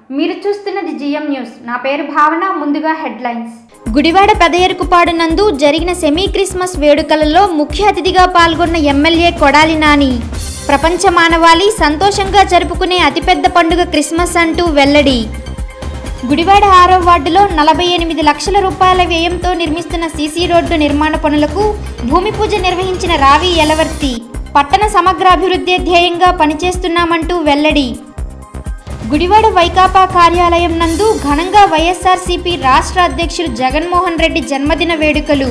మీరు చూస్తున్నది GM news. నా పేరు భావన. ముందుగా హెడ్లైన్స్. గుడివాడ పెదయరుకుపాడు నందు జరిగిన సెమీ క్రిస్మస్ వేడుకలలో ముఖ్య అతిథిగా పాల్గొన్న ఎమ్మెల్యే కొడాలి నాని. ప్రపంచ మానవాళి సంతోషంగా జరుపుకునే అతిపెద్ద పండుగ క్రిస్మస్ అంటూ వెల్లడి. గుడివాడ 6వ వార్డులో 48 లక్షల రూపాయల వ్యయంతో నిర్మిస్తున్న సీసీ రోడ్డు నిర్మాణ పనులకు భూమి పూజ నిర్వహించిన రావి యలవర్తి. పట్టణ సమగ్రాభివృద్ధి ధ్యేయంగా పనిచేస్తున్నామంటూ వెల్లడి. గుడివాడ వైకాపా కార్యాలయం నందు ఘనంగా వైఎస్ఆర్సీపీ రాష్ట్ర అధ్యక్షులు జగన్మోహన్ రెడ్డి జన్మదిన వేడుకలు.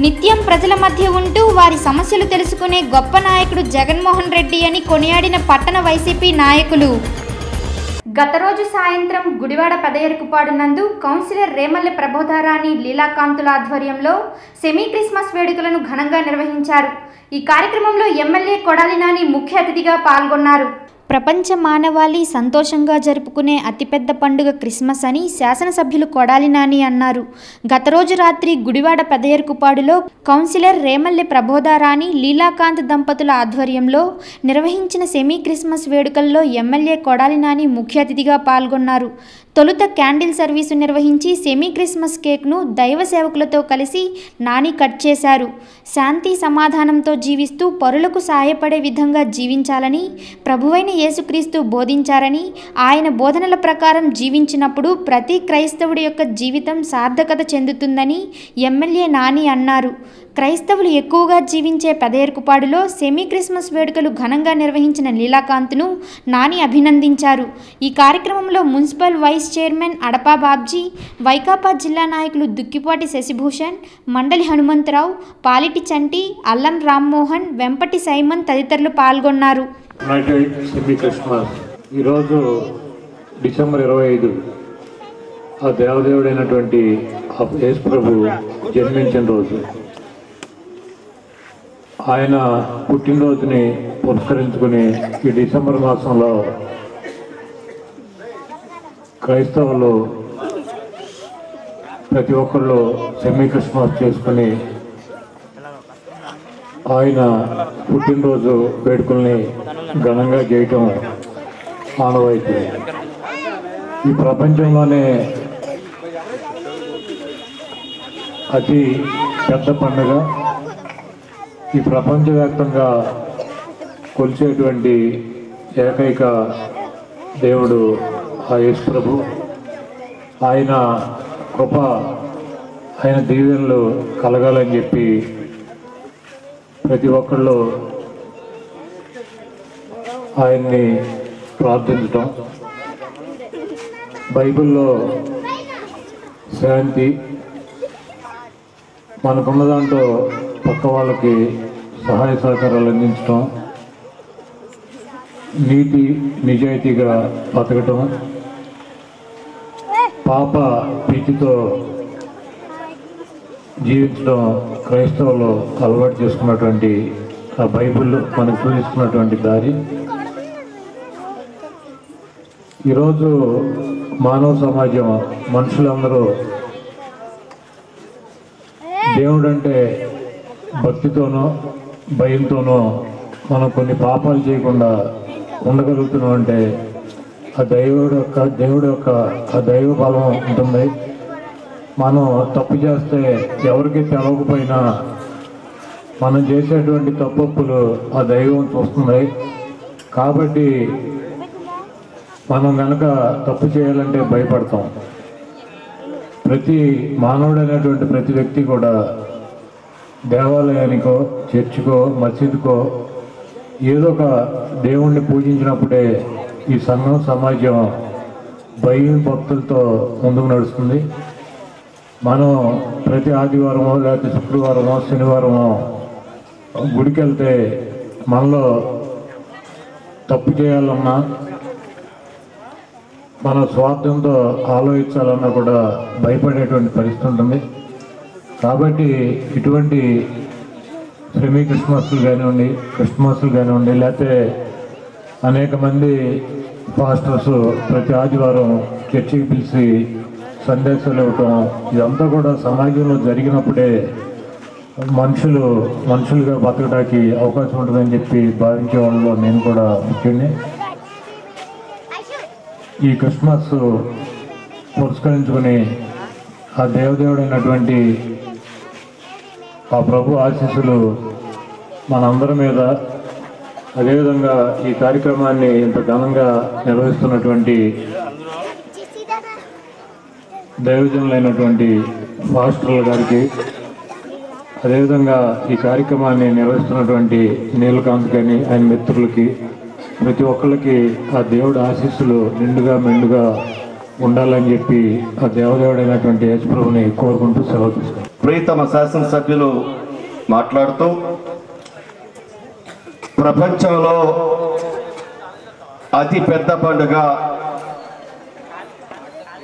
నిత్యం ప్రజల మధ్య ఉంటూ వారి సమస్యలు తెలుసుకునే గొప్ప నాయకుడు జగన్మోహన్ రెడ్డి అని కొనియాడిన పట్టణ వైసీపీ నాయకులు. గత రోజు సాయంత్రం గుడివాడ పెదయరుకుపాడు నందు కౌన్సిలర్ రేమల్లె ప్రబోధారాణి లీలాకాంతుల ఆధ్వర్యంలో సెమీ క్రిస్మస్ వేడుకలను ఘనంగా నిర్వహించారు. ఈ కార్యక్రమంలో ఎమ్మెల్యే కొడాలి నాని ముఖ్య అతిథిగా పాల్గొన్నారు. ప్రపంచ మానవాళి సంతోషంగా జరుపుకునే అతిపెద్ద పండుగ క్రిస్మస్ అని శాసనసభ్యులు కొడాలి నాని అన్నారు. గత రోజు రాత్రి గుడివాడ పెదయరుకుపాడులో కౌన్సిలర్ రేమల్లె ప్రబోధారాణి లీలాకాంత్ దంపతుల ఆధ్వర్యంలో నిర్వహించిన సెమీ క్రిస్మస్ వేడుకల్లో ఎమ్మెల్యే కొడాలి నాని ముఖ్య అతిథిగా పాల్గొన్నారు. తొలుత క్యాండిల్ సర్వీసు నిర్వహించి సెమీ క్రిస్మస్ కేక్ను దైవ సేవకులతో కలిసి నాని కట్ చేశారు. శాంతి సమాధానంతో జీవిస్తూ పరులకు సాయపడే విధంగా జీవించాలని ప్రభువైన యేసుక్రీస్తు బోధించారని, ఆయన బోధనల ప్రకారం జీవించినప్పుడు ప్రతి క్రైస్తవుడి యొక్క జీవితం సార్థకత చెందుతుందని ఎమ్మెల్యే నాని అన్నారు. క్రైస్తవులు ఎక్కువగా జీవించే పెదయరుకుపాడులో సెమీ క్రిస్మస్ వేడుకలు ఘనంగా నిర్వహించిన లీలాకాంత్ను నాని అభినందించారు. ఈ కార్యక్రమంలో మున్సిపల్ వైస్ చైర్మన్ అడపా బాబ్జీ, వైకాపా జిల్లా నాయకులు దుక్కిపాటి శశిభూషణ్, మండలి హనుమంతరావు, పాలిటి చంటి, అల్లం రామ్మోహన్, వెంపటి సైమన్ తదితరులు పాల్గొన్నారు. ఈరోజు డిసెంబర్ 25 ఆ దేవదేవుడైనటువంటి యేసు ప్రభు జన్మించిన రోజు. ఆయన పుట్టినరోజుని పురస్కరించుకుని ఈ డిసెంబర్ మాసంలో క్రైస్తవులు ప్రతి ఒక్కళ్ళు సెమీ క్రిస్మస్ చేసుకుని ఆయన పుట్టినరోజు వేడుకల్ని ఘనంగా చేయటం ఆనవాయితీ. ఈ ప్రపంచంలోనే అతి పెద్ద పండుగ, ఈ ప్రపంచవ్యాప్తంగా కొలిచేటువంటి ఏకైక దేవుడు ఆ యేసు ప్రభు. ఆయన కృప, ఆయన దీవెనలు కలగాలని చెప్పి ప్రతి ఒక్కళ్ళు ఆయన్ని ప్రార్థించటం. బైబిల్లో శాంతి, మనకున్న దాంట్లో పక్క వాళ్ళకి సహాయ సహకారాలు అందించడం, నీతి నిజాయితీగా బతకటం, పాప ప్రీతితో జీవించడం క్రైస్తవులు అలవాటు చేసుకున్నటువంటి ఆ బైబిల్ మనకు చూపిస్తున్నటువంటి దారి. ఈరోజు మానవ సమాజం, మనుషులందరూ దేవుడంటే భక్తితోనో భయంతోనో మనం కొన్ని పాపాలు చేయకుండా ఉండగలుగుతున్నాం అంటే ఆ దేవుడు యొక్క ఆ దైవ బలం ఉంటుంది. మనం తప్పు చేస్తే ఎవరికి తెలవకపోయినా మనం చేసేటువంటి తప్పులు ఆ దైవం చూస్తుంది. కాబట్టి మనం కనుక తప్పు చేయాలంటే భయపడతాం. ప్రతి మానవుడు అనేటువంటి ప్రతి వ్యక్తి కూడా దేవాలయానికో, చర్చికో, మసీదుకో ఏదో ఒక దేవుణ్ణి పూజించినప్పుడే ఈ సంఘం, సమాజం భయం భక్తులతో ముందుకు నడుస్తుంది. మనం ప్రతి ఆదివారమో లేకపోతే శుక్రవారమో శనివారమో గుడికి వెళ్తే మనలో తప్పు చేయాలన్నా, మన స్వార్థంతో ఆలోచించాలన్నా కూడా భయపడేటువంటి పరిస్థితి ఉంటుంది. కాబట్టి ఇటువంటి సెమీ క్రిస్మస్లు కానివ్వండి, లేకపోతే అనేక మంది పాస్టర్స్ ప్రతి ఆదివారం చర్చికి పిలిచి సందేశాలు ఇవ్వటం, ఇదంతా కూడా సమాజంలో జరిగినప్పుడే మనుషులుగా బతకడానికి అవకాశం ఉంటుందని చెప్పి భావించే వాళ్ళలో నేను కూడా ముఖ్యంగా ఈ క్రిస్మస్ పురస్కరించుకుని ఆ దేవదేవుడైనటువంటి ఆ ప్రభు ఆశీస్సులు మనందరి మీద, అదేవిధంగా ఈ కార్యక్రమాన్ని ఇంత ఘనంగా నిర్వహిస్తున్నటువంటి దైవజనులైనటువంటి పాస్టర్ల గారికి, అదేవిధంగా ఈ కార్యక్రమాన్ని నిర్వహిస్తున్నటువంటి నీలకాంత్ కానీ ఆయన మిత్రులకి, ప్రతి ఒక్కరికి ఆ దేవుడి ఆశీస్సులు నిండుగా మెండుగా ఉండాలని చెప్పి ఆ దేవదేవుడైనటువంటి యేసు ప్రభుని కోరుకుంటూ సెలవు తీసుకుంటాం. ప్రియతమ శాసనసభ్యులు మాట్లాడుతూ ప్రపంచంలో అతి పెద్ద పండుగ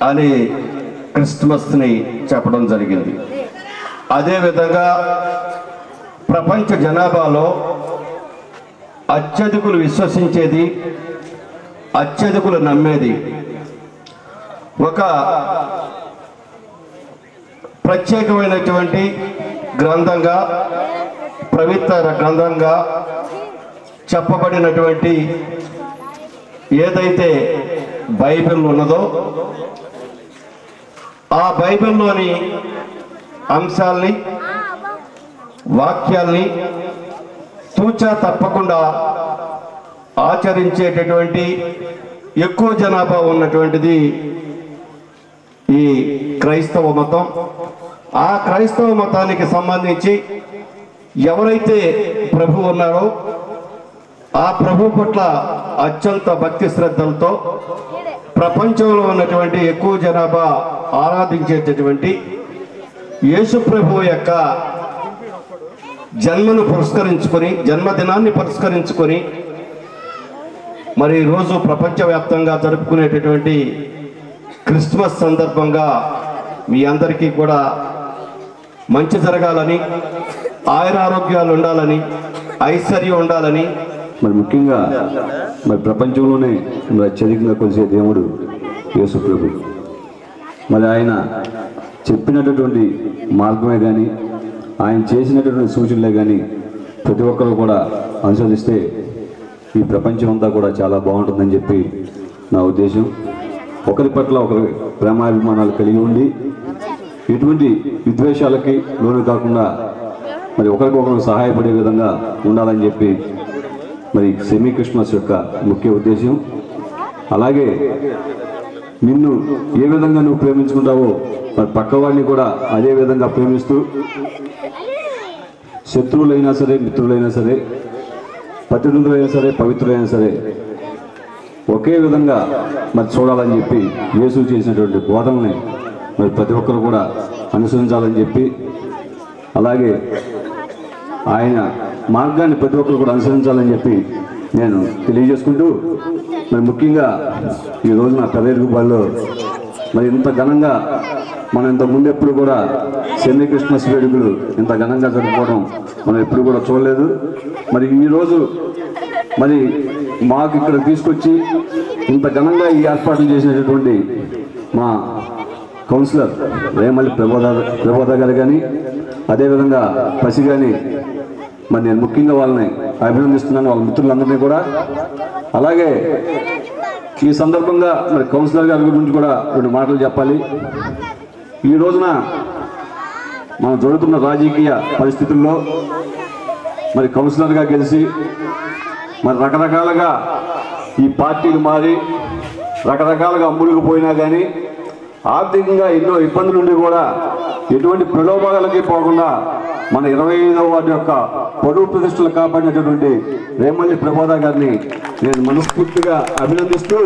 అని క్రిస్మస్ని చెప్పడం జరిగింది. అదేవిధంగా ప్రపంచ జనాభాలో అత్యధికులు విశ్వసించేది, అత్యధికులు నమ్మేది ఒక ప్రత్యేకమైనటువంటి గ్రంథంగా, పవిత్ర గ్రంథంగా చెప్పబడినటువంటి ఏదైతే బైబిల్ ఉన్నదో ఆ బైబిల్లోని అంశాల్ని, వాక్యాల్ని తూచా తప్పకుండా ఆచరించేటటువంటి ఎక్కువ జనాభా ఉన్నటువంటిది ఈ క్రైస్తవ మతం. ఆ క్రైస్తవ మతానికి సంబంధించి ఎవరైతే ప్రభు ఉన్నారో ఆ ప్రభు పట్ల అత్యంత భక్తి శ్రద్ధలతో ప్రపంచంలో ఉన్నటువంటి ఎక్కువ జనాభా ఆరాధించేటటువంటి యేసు ప్రభు యొక్క జన్మను పురస్కరించుకొని, జన్మదినాన్ని పురస్కరించుకొని మరి రోజు ప్రపంచవ్యాప్తంగా జరుపుకునేటటువంటి క్రిస్మస్ సందర్భంగా మీ అందరికీ కూడా మంచి జరగాలని, ఆయురారోగ్యాలు ఉండాలని, ఐశ్వర్యం ఉండాలని, మరి ముఖ్యంగా మరి ప్రపంచంలోనే మరి అత్యధికంగా కొలిసే దేవుడు యేసు ప్రభు. మరి ఆయన చెప్పినటువంటి మార్గమే కానీ, ఆయన చేసినటువంటి సూచనలే కానీ ప్రతి ఒక్కరు కూడా అనుసరిస్తే ఈ ప్రపంచం అంతా కూడా చాలా బాగుంటుందని చెప్పి నా ఉద్దేశం. ఒకరి పట్ల ఒకరి ప్రేమాభిమానాలు కలిగి ఉండి ఎటువంటి విద్వేషాలకి లోను కాకుండా మరి ఒకరికొకరు సహాయపడే విధంగా ఉండాలని చెప్పి మరి సెమీ క్రిస్మస్ యొక్క ముఖ్య ఉద్దేశం. అలాగే నిన్ను ఏ విధంగా నువ్వు ప్రేమించుకుంటావో మరి పక్కవాడిని కూడా అదే విధంగా ప్రేమిస్తూ శత్రువులైనా సరే, మిత్రులైనా సరే, పతితులైనా సరే, పవిత్రులైనా సరే ఒకే విధంగా మరి చూడాలని చెప్పి యేసు చేసినటువంటి బోధనని మరి ప్రతి ఒక్కరు కూడా అనుసరించాలని చెప్పి, అలాగే ఆయన మార్గాన్ని ప్రతి ఒక్కరు కూడా అనుసరించాలని చెప్పి నేను తెలియజేసుకుంటూ, మరి ముఖ్యంగా ఈ రోజున పెదయరుగుబాడులో మరి ఇంత ఘనంగా మనం ఇంత ముందు ఎప్పుడు కూడా సెమీ క్రిస్మస్ వేడుకలు ఇంత ఘనంగా జరుపుకోవడం మనం ఎప్పుడు కూడా చూడలేదు. మరి ఈరోజు మరి మాకు ఇక్కడ తీసుకొచ్చి ఇంత ఘనంగా ఈ ఏర్పాట్లు చేసినటువంటి మా కౌన్సిలర్ రేమల్లి ప్రబోధ గారు కానీ, అదేవిధంగా పసి కానీ మరి నేను ముఖ్యంగా వాళ్ళని అభినందిస్తున్నాను, వాళ్ళ మిత్రులందరినీ కూడా. అలాగే ఈ సందర్భంగా మరి కౌన్సిలర్ గారి గురించి కూడా 2 మాటలు చెప్పాలి. ఈ రోజున మనం జరుగుతున్న రాజకీయ పరిస్థితుల్లో మరి కౌన్సిలర్గా గెలిచి మరి రకరకాలుగా ఈ పార్టీకి మారి రకరకాలుగా మునిగిపోయినా కానీ ఆర్థికంగా ఎన్నో ఇబ్బందులు ఉండి కూడా ఎటువంటి ప్రలోభాలకి పోకుండా మన 25వ వార్డు యొక్క పొడుగు ప్రతిష్టలు కాపాడినటువంటి రేమల్లి ప్రబోధ గారిని నేను మనస్ఫూర్తిగా అభినందిస్తూ,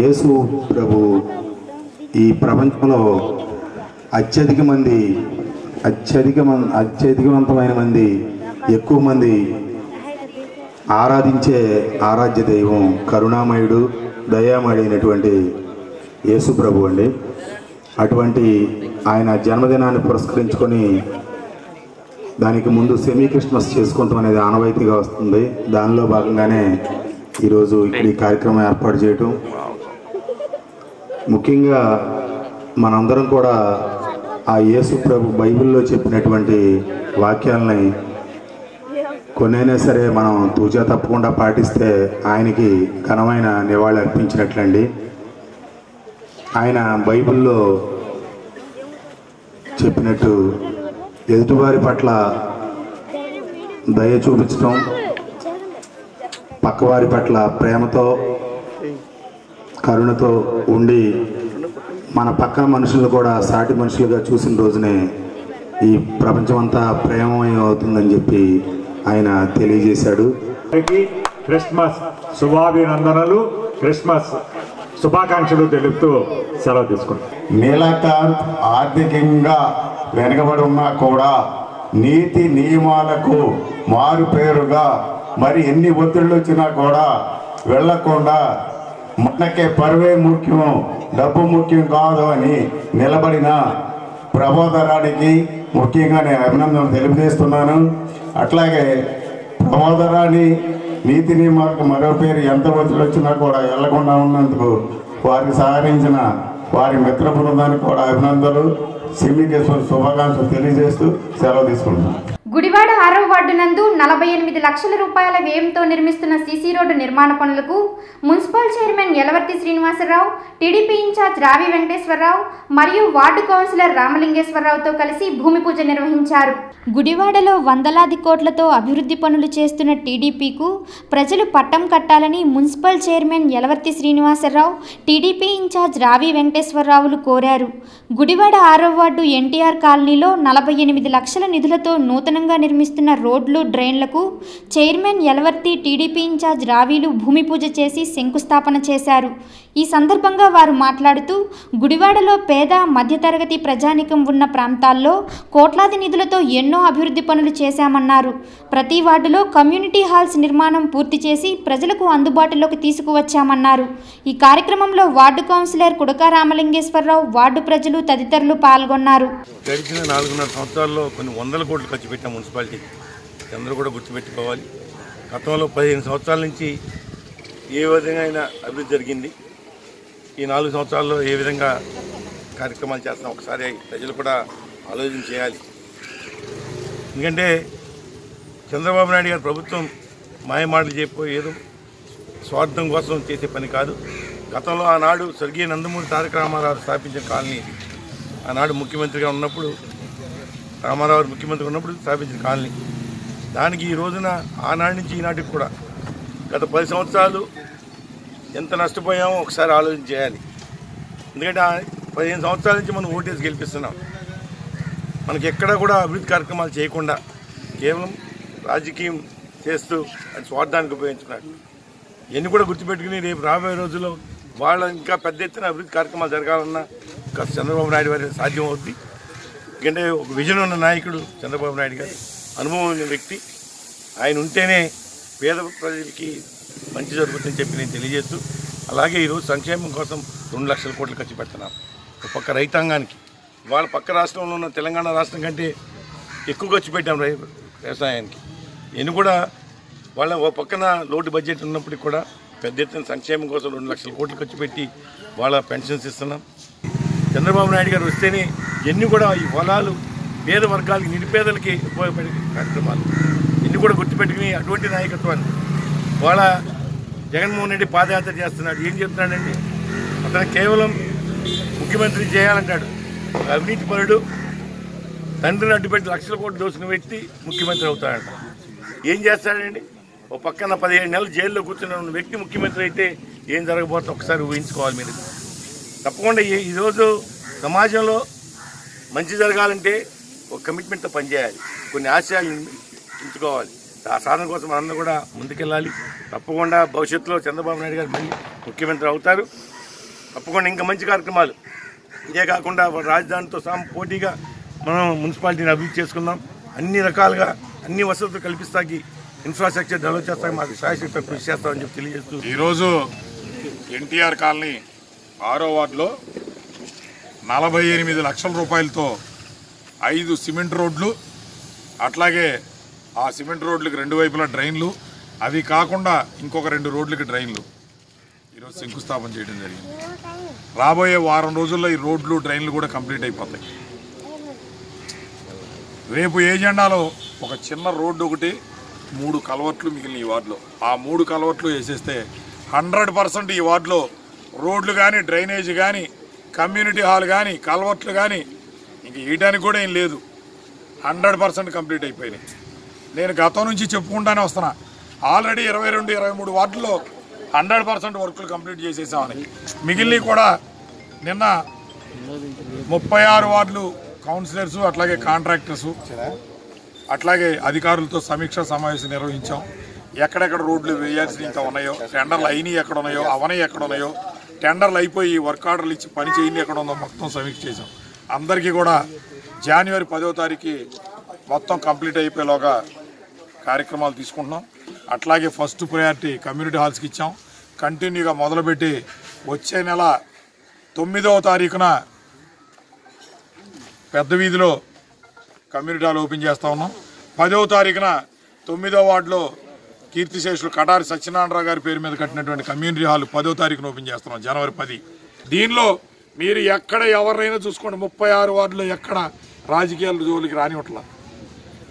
యేసు ప్రభు ఈ ప్రపంచంలో అత్యధికవంతమైన మంది, ఎక్కువ మంది ఆరాధించే ఆరాధ్య దైవం కరుణామయుడు, దయామయుడైనటువంటి యేసు ప్రభు అండి. అటువంటి ఆయన జన్మదినాన్ని పురస్కరించుకొని దానికి ముందు సెమీ క్రిస్మస్ చేసుకుంటాం అనేది ఆనవాయితీగా వస్తుంది. దానిలో భాగంగానే ఈరోజు ఇక్కడ ఈ కార్యక్రమం ఏర్పాటు చేయటం. ముఖ్యంగా మనందరం కూడా ఆ యేసు ప్రభు బైబిల్లో చెప్పినటువంటి వాక్యాలని కొన్నైనా సరే మనం తూచా తప్పకుండా పాటిస్తే ఆయనకి ఘనమైన నివాళి అర్పించినట్లండి. ఆయన బైబిల్లో చెప్పినట్టు ఎదుటివారి పట్ల దయ చూపించడం, పక్కవారి పట్ల ప్రేమతో కరుణతో ఉండి మన పక్కన మనుషులు కూడా సాటి మనుషులుగా చూసిన రోజునే ఈ ప్రపంచం అంతా ప్రేమమయం అవుతుందని చెప్పి ఆయన తెలియజేశాడు. క్రిస్మస్ శుభాభినందనలు, క్రిస్మస్ శుభాకాంక్షలు తెలుపుతూ సెలవు తీసుకుంటాం. నీలకాంత్ ఆర్థికంగా వెనకబడి ఉన్నా కూడా నీతి నియమాలకు మారు పేరుగా మరి ఎన్ని ఒత్తిళ్ళు వచ్చినా కూడా వెళ్లకుండా మనకే పరువే ముఖ్యం, డబ్బు ముఖ్యం కాదు అని నిలబడిన ప్రబోధరానికి ముఖ్యంగా నేను అభినందనలు తెలియజేస్తున్నాను. అట్లాగే ప్రబోధరాన్ని నీతి నియమాలకు మరో పేరు ఎంత ఒత్తిడి వచ్చినా కూడా వెళ్లకుండా ఉన్నందుకు వారికి సహకరించిన వారి మిత్ర బృందానికి కూడా అభినందనలు, సిమ్మికేశ్వర శుభాకాంక్షలు తెలియజేస్తూ సెలవు తీసుకుంటున్నాను. గుడివాడ 6వ వార్డు నందు 48 లక్షల రూపాయల వ్యయంతో నిర్మిస్తున్న సీసీ రోడ్డు నిర్మాణ పనులకు municipal chairman Yalavarthi Srinivasa Rao, TDP in charge Ravi Venkateswara Rao మరియు వార్డు కౌన్సిలర్ రామలింగేశ్వరరావుతో కలిసి భూమి పూజ నిర్వహించారు. గుడివాడలో వందలాది కోట్లతో అభివృద్ధి పనులు చేస్తున్న టీడీపీకు ప్రజలు పట్టం కట్టాలని municipal chairman Yalavarthi Srinivasa Rao, TDP in charge Ravi వెంకటేశ్వరరావులు కోరారు. గుడివాడ 6వ వార్డు ఎన్టీఆర్ కాలనీలో 48 లక్షల నిధులతో నూతనంగా నిర్మిస్తున్న రోడ్లు, డ్రైన్లకు చైర్మన్ యలవర్తి, టీడీపీ ఇన్ఛార్జ్ రావీలు భూమి పూజ చేసి శంకుస్థాపన చేశారు. ఈ సందర్భంగా వారు మాట్లాడుతూ గుడివాడలో పేద మధ్యతరగతి ప్రజానికం ఉన్న ప్రాంతాల్లో కోట్లాది నిధులతో ఎన్నో అభివృద్ధి పనులు చేశామన్నారు. ప్రతి వార్డులో కమ్యూనిటీ హాల్స్ నిర్మాణం పూర్తి చేసి ప్రజలకు అందుబాటులోకి తీసుకువచ్చామన్నారు. ఈ కార్యక్రమంలో వార్డు కౌన్సిలర్ కుడక రామలింగేశ్వరరావు, వార్డు ప్రజలు తదితరులు పాల్గొన్నారు. గడిచిన 4.5 సంవత్సరాల్లో కొన్ని వందల కోట్లు ఖర్చు పెట్టాం మున్సిపాలిటీకి. అందరూ కూడా గుర్తుపెట్టుకోవాలి. గతంలో 15 సంవత్సరాల నుంచి ఏ విధంగా అభివృద్ధి జరిగింది, ఈ 4 సంవత్సరాల్లో ఏ విధంగా కార్యక్రమాలు చేస్తాం ఒకసారి ప్రజలు కూడా ఆలోచన చేయాలి. ఎందుకంటే చంద్రబాబు నాయుడు గారి ప్రభుత్వం మాయమాటలు చెప్పి ఏదో స్వార్థం కోసం చేసే పని కాదు. గతంలో ఆనాడు స్వర్గీయ నందమూరి తారక రామారావు స్థాపించిన కాలనీ, ఆనాడు ముఖ్యమంత్రిగా ఉన్నప్పుడు, రామారావు ముఖ్యమంత్రిగా ఉన్నప్పుడు స్థాపించిన కాలనీ, దానికి ఈ రోజున ఆనాటి నుంచి ఈనాటికి కూడా గత 10 సంవత్సరాలు ఎంత నష్టపోయామో ఒకసారి ఆలోచన చేయాలి. ఎందుకంటే 15 సంవత్సరాల నుంచి మనం ఓటేసి గెలిపిస్తున్నాం. మనకి ఎక్కడా కూడా అభివృద్ధి కార్యక్రమాలు చేయకుండా కేవలం రాజకీయం చేస్తూ అది స్వార్థానికి ఉపయోగించుకున్నాడు. ఇవన్నీ కూడా గుర్తుపెట్టుకుని రేపు రాబోయే రోజుల్లో వాళ్ళ ఇంకా పెద్ద ఎత్తున అభివృద్ధి కార్యక్రమాలు జరగాలన్నా చంద్రబాబు నాయుడు గారి సాధ్యం అవుద్ది. ఎందుకంటే ఒక విజన్ ఉన్న నాయకుడు చంద్రబాబు నాయుడు గారు, అనుభవం ఉన్న వ్యక్తి. ఆయన ఉంటేనే పేద ప్రజలకి మంచి జరుగుతుందని చెప్పి నేను తెలియజేస్తూ, అలాగే ఈరోజు సంక్షేమం కోసం 2 లక్షల కోట్లు ఖర్చు పెడుతున్నాం. ఒక పక్క రైతాంగానికి, వాళ్ళ పక్క రాష్ట్రంలో ఉన్న తెలంగాణ రాష్ట్రం కంటే ఎక్కువ ఖర్చు పెట్టాం వ్యవసాయానికి. ఇవన్నీ కూడా వాళ్ళ ఒక పక్కన లోటు బడ్జెట్ ఉన్నప్పటికీ కూడా పెద్ద ఎత్తున సంక్షేమం కోసం 2 లక్షల కోట్లు ఖర్చు పెట్టి వాళ్ళ పెన్షన్స్ ఇస్తున్నాం. చంద్రబాబు నాయుడు గారు వస్తేనే ఎన్ని కూడా ఈ పొలాలు పేద వర్గాలకి, నిరుపేదలకి ఉపయోగపడే కార్యక్రమాలు ఇన్ని కూడా గుర్తుపెట్టుకుని అటువంటి నాయకత్వాన్ని వాళ్ళ జగన్మోహన్ రెడ్డి పాదయాత్ర చేస్తున్నాడు. ఏం చెప్తున్నాడండి, అతను కేవలం ముఖ్యమంత్రి చేయాలంటాడు. అవినీతి పరుడు, తండ్రిని అడ్డుపెట్టి లక్షల కోట్లు దోచుకున్న వ్యక్తి ముఖ్యమంత్రి అవుతాడంట. ఏం చేస్తాడండి? ఒక పక్కన 17 నెలలు జైల్లో కూర్చున్న వ్యక్తి ముఖ్యమంత్రి అయితే ఏం జరగబోతుందో ఒకసారి ఊహించుకోవాలి మీరు. తప్పకుండా ఈరోజు సమాజంలో మంచి జరగాలంటే ఒక కమిట్మెంట్తో పనిచేయాలి, కొన్ని ఆశయాలు ఉంచుకోవాలి. ఆ సాధన కోసం మనందరూ కూడా ముందుకెళ్ళాలి. తప్పకుండా భవిష్యత్తులో చంద్రబాబు నాయుడు గారు మళ్ళీ ముఖ్యమంత్రి అవుతారు. తప్పకుండా ఇంకా మంచి కార్యక్రమాలు, ఇదే కాకుండా రాజధానితో పోటీగా మనం మున్సిపాలిటీని అభివృద్ధి చేసుకుందాం. అన్ని రకాలుగా అన్ని వసతులు కల్పిస్తాకి, ఇన్ఫ్రాస్ట్రక్చర్ డెవలప్ చేస్తాకి మాకు శాశ్వత కృషి చేస్తామని చెప్పి తెలియజేస్తూ, ఈరోజు ఎన్టీఆర్ కాలనీ 6వ వార్డులో 48 లక్షల రూపాయలతో 5 సిమెంట్ రోడ్లు, అట్లాగే ఆ సిమెంట్ రోడ్లకి 2 వైపులా డ్రైన్లు, అవి కాకుండా ఇంకొక 2 రోడ్లకి డ్రైన్లు ఈరోజు శంకుస్థాపన చేయడం జరిగింది. రాబోయే వారం రోజుల్లో ఈ రోడ్లు, డ్రైన్లు కూడా కంప్లీట్ అయిపోతాయి. రేపు ఏజెండాలో ఒక చిన్న రోడ్డు ఒకటి 3 కలవట్లు మిగిలిన ఈ వార్డులో. ఆ 3 కలవట్లు వేసేస్తే 100% ఈ వార్డులో రోడ్లు కానీ, డ్రైనేజ్ కానీ, కమ్యూనిటీ హాల్ కానీ, కలవట్లు కానీ ఇంక వేయడానికి కూడా ఏం లేదు. 100% కంప్లీట్ అయిపోయినాయి. నేను గతం నుంచి చెప్పుకుంటానే వస్తున్నా, ఆల్రెడీ 22, 23 వార్డుల్లో 100% వర్కులు కంప్లీట్ చేసేసామని. మిగిలినవి కూడా నిన్న 36 వార్డులు కౌన్సిలర్సు, అట్లాగే కాంట్రాక్టర్సు, అట్లాగే అధికారులతో సమీక్ష సమావేశం నిర్వహించాం. ఎక్కడెక్కడ రోడ్లు వేయాల్సి ఇంకా ఉన్నాయో, టెండర్లు అయినవి ఎక్కడ ఉన్నాయో, అవనవి ఎక్కడ ఉన్నాయో, టెండర్లు అయిపోయి వర్క్ ఆర్డర్లు ఇచ్చి పని చేయని ఎక్కడ ఉందో మొత్తం సమీక్ష చేసాం. అందరికీ కూడా జనవరి 10వ తారీఖు మొత్తం కంప్లీట్ అయిపోయేలోగా కార్యక్రమాలు తీసుకుంటున్నాం. అట్లాగే ఫస్ట్ ప్రయారిటీ కమ్యూనిటీ హాల్స్కి ఇచ్చాం. కంటిన్యూగా మొదలుపెట్టి వచ్చే నెల 9వ తారీఖున పెద్ద వీధిలో కమ్యూనిటీ హాల్ ఓపెన్ చేస్తూ ఉన్నాం. 10వ తారీఖున 9వ వార్డులో కీర్తిశేషులు కటారి సత్యనారాయణరావు గారి పేరు మీద కట్టినటువంటి కమ్యూనిటీ హాల్ 10వ తారీఖున ఓపెన్ చేస్తున్నాం, జనవరి 10. దీనిలో మీరు ఎక్కడ ఎవరైనా చూసుకోండి, 36 వార్డులో ఎక్కడ రాజకీయాల జోలికి రానివ్వట్లా.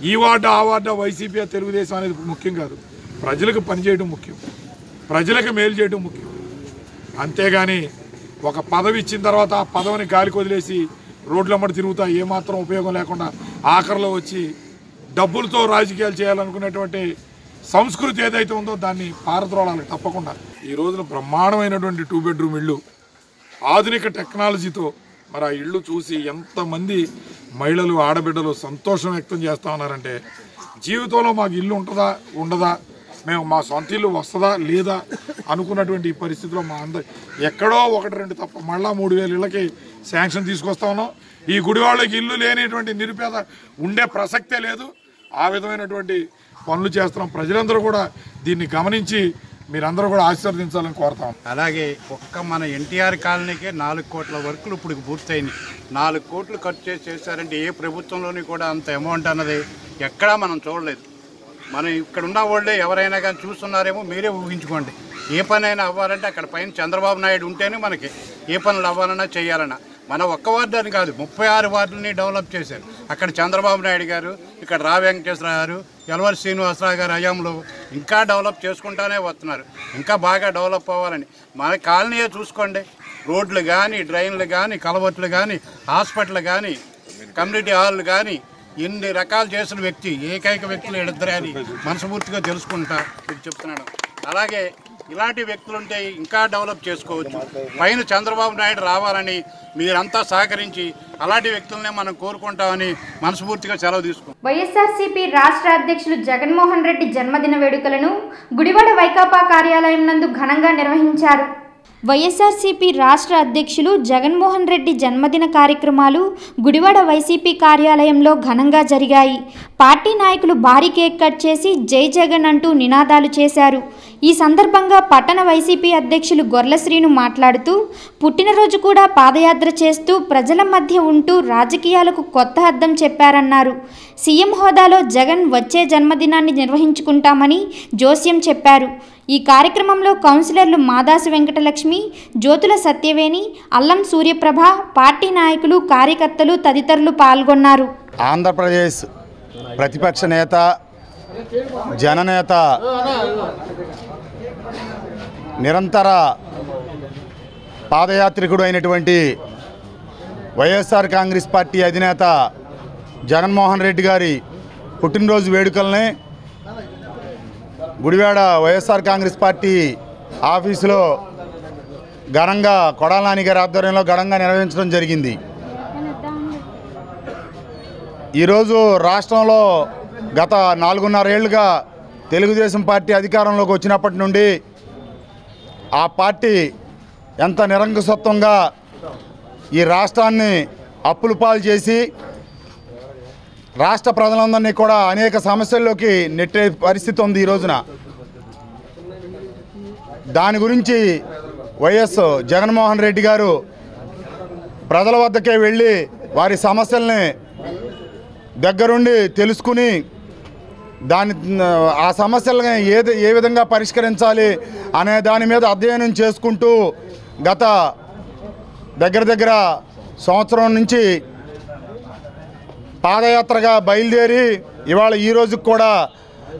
ఈ వార్డు ఆ వార్డు వైసీపీ తెలుగుదేశం అనేది ముఖ్యం కాదు. ప్రజలకు పనిచేయడం ముఖ్యం, ప్రజలకు మేలు చేయడం ముఖ్యం. అంతేగాని ఒక పదవి ఇచ్చిన తర్వాత ఆ పదవిని గాలికి వదిలేసి రోడ్లమ్మడి తిరుగుతా ఏమాత్రం ఉపయోగం లేకుండా ఆఖరిలో వచ్చి డబ్బులతో రాజకీయాలు చేయాలనుకునేటువంటి సంస్కృతి ఏదైతే ఉందో దాన్ని పారద్రోళాలి తప్పకుండా. ఈ రోజున బ్రహ్మాండమైనటువంటి 2 బెడ్రూమ్ ఇళ్ళు ఆధునిక టెక్నాలజీతో మరి ఆ ఇళ్ళు చూసి ఎంతమంది మహిళలు, ఆడబిడ్డలు సంతోషం వ్యక్తం చేస్తూ ఉన్నారంటే, జీవితంలో మాకు ఇల్లు ఉంటుందా ఉండదా, మేము మా సొంత ఇల్లు వస్తుందా లేదా అనుకున్నటువంటి ఈ పరిస్థితిలో మా అందరు ఎక్కడో 1-2 తప్ప మళ్ళా 3000 ఇళ్ళకి శాంక్షన్ తీసుకొస్తా ఉన్నాం. ఈ గుడివాళ్ళకి ఇల్లు లేనిటువంటి నిరుపేద ఉండే ప్రసక్తే లేదు. ఆ విధమైనటువంటి పనులు చేస్తున్నాం. ప్రజలందరూ కూడా దీన్ని గమనించి మీరందరూ కూడా ఆశీర్వదించాలని కోరుతాం. అలాగే ఒక్క మన ఎన్టీఆర్ కాలనీకే 4 కోట్ల వర్కులు ఇప్పుడు పూర్తయినాయి. 4 కోట్లు ఖర్చు చేశారంటే ఏ ప్రభుత్వంలోని కూడా అంత అమౌంట్ అన్నది ఎక్కడా మనం చూడలేదు. మనం ఇక్కడ ఉన్న వాళ్ళే ఎవరైనా కానీ చూస్తున్నారేమో, మీరే ఊహించుకోండి. ఏ పనైనా అవ్వాలంటే అక్కడ పైన చంద్రబాబు నాయుడు ఉంటేనే మనకి ఏ పనులు అవ్వాలన్నా చేయాలన్నా. మన ఒక్క వార్డు అని కాదు, 36 వార్డులని డెవలప్ చేశారు. అక్కడ చంద్రబాబు నాయుడు గారు, ఇక్కడ రా వెంకటేశ్వరరావు గారు, యలవరి శ్రీనివాసరావు గారు హయాంలో ఇంకా డెవలప్ చేసుకుంటానే వస్తున్నారు. ఇంకా బాగా డెవలప్ అవ్వాలని మన కాలనీయే చూసుకోండి. రోడ్లు కానీ, డ్రైన్లు కానీ, కలవట్లు కానీ, హాస్పిటల్ కానీ, కమ్యూనిటీ హాల్ కానీ, ఎన్ని రకాలు చేసిన వ్యక్తి ఏకైక వ్యక్తులు ఇద్దరే అని మనస్ఫూర్తిగా తెలుసుకుంటా మీకు చెప్తున్నాను. అలాగే ఇలాంటి వ్యక్తులు ఉంటే ఇంకా డెవలప్ చేసుకోవచ్చు. పైన చంద్రబాబు నాయుడు రావాలని మీరంతా సహకరించి అలాంటి వ్యక్తులనే మనం కోరుకుంటామని మనస్ఫూర్తిగా సెలవు తీసుకుంటాం. వైఎస్ఆర్సీపీ రాష్ట్ర అధ్యక్షులు జగన్మోహన్ రెడ్డి జన్మదిన వేడుకలను గుడివాడ వైకాపా కార్యాలయం నందు ఘనంగా నిర్వహించారు. వైఎస్ఆర్సీపీ రాష్ట్ర అధ్యక్షులు జగన్మోహన్ రెడ్డి జన్మదిన కార్యక్రమాలు గుడివాడ వైసీపీ కార్యాలయంలో ఘనంగా జరిగాయి. పార్టీ నాయకులు భారీ కేక్ కట్ చేసి జై జగన్ అంటూ నినాదాలు చేశారు. ఈ సందర్భంగా పట్టణ వైసీపీ అధ్యక్షులు గొర్ల శ్రీను మాట్లాడుతూ, పుట్టినరోజు కూడా పాదయాత్ర చేస్తూ ప్రజల మధ్య ఉంటూ రాజకీయాలకు కొత్త అద్దం చెప్పారన్నారు. సీఎం హోదాలో జగన్ వచ్చే జన్మదినాన్ని నిర్వహించుకుంటామని జోస్యం చెప్పారు. ఈ కార్యక్రమంలో కౌన్సిలర్లు మాదాసు వెంకటలక్ష్మి, జ్యోతుల సత్యవేణి, అల్లం సూర్యప్రభ, పార్టీ నాయకులు, కార్యకర్తలు తదితరులు పాల్గొన్నారు. ఆంధ్రప్రదేశ్ ప్రతిపక్ష నేత, జననేత, నిరంతర పాదయాత్రికుడు అయినటువంటి వైఎస్ఆర్ కాంగ్రెస్ పార్టీ అధినేత జగన్మోహన్ రెడ్డి గారి పుట్టినరోజు వేడుకల్ని గుడివాడ వైఎస్ఆర్ కాంగ్రెస్ పార్టీ ఆఫీసులో ఘనంగా కొడాల నాని గారి ఆధ్వర్యంలో ఘనంగా నిర్వహించడం జరిగింది. ఈరోజు రాష్ట్రంలో గత 4.5 ఏళ్లుగా తెలుగుదేశం పార్టీ అధికారంలోకి వచ్చినప్పటి నుండి ఆ పార్టీ ఎంత నిరంకుశత్వంగా ఈ రాష్ట్రాన్ని అప్పుల పాలు చేసి రాష్ట్ర ప్రజలందరినీ కూడా అనేక సమస్యల్లోకి నెట్టే పరిస్థితి ఉంది ఈ రోజున. దాని గురించి వైఎస్ జగన్మోహన్ రెడ్డి గారు ప్రజల వద్దకే వెళ్ళి వారి సమస్యల్ని దగ్గరుండి తెలుసుకుని ఆ సమస్యలను ఏ విధంగా పరిష్కరించాలి అనే దాని మీద అధ్యయనం చేసుకుంటూ గత దగ్గర సంవత్సరం నుంచి పాదయాత్రగా బయలుదేరి ఇవాళ ఈ రోజుకి కూడా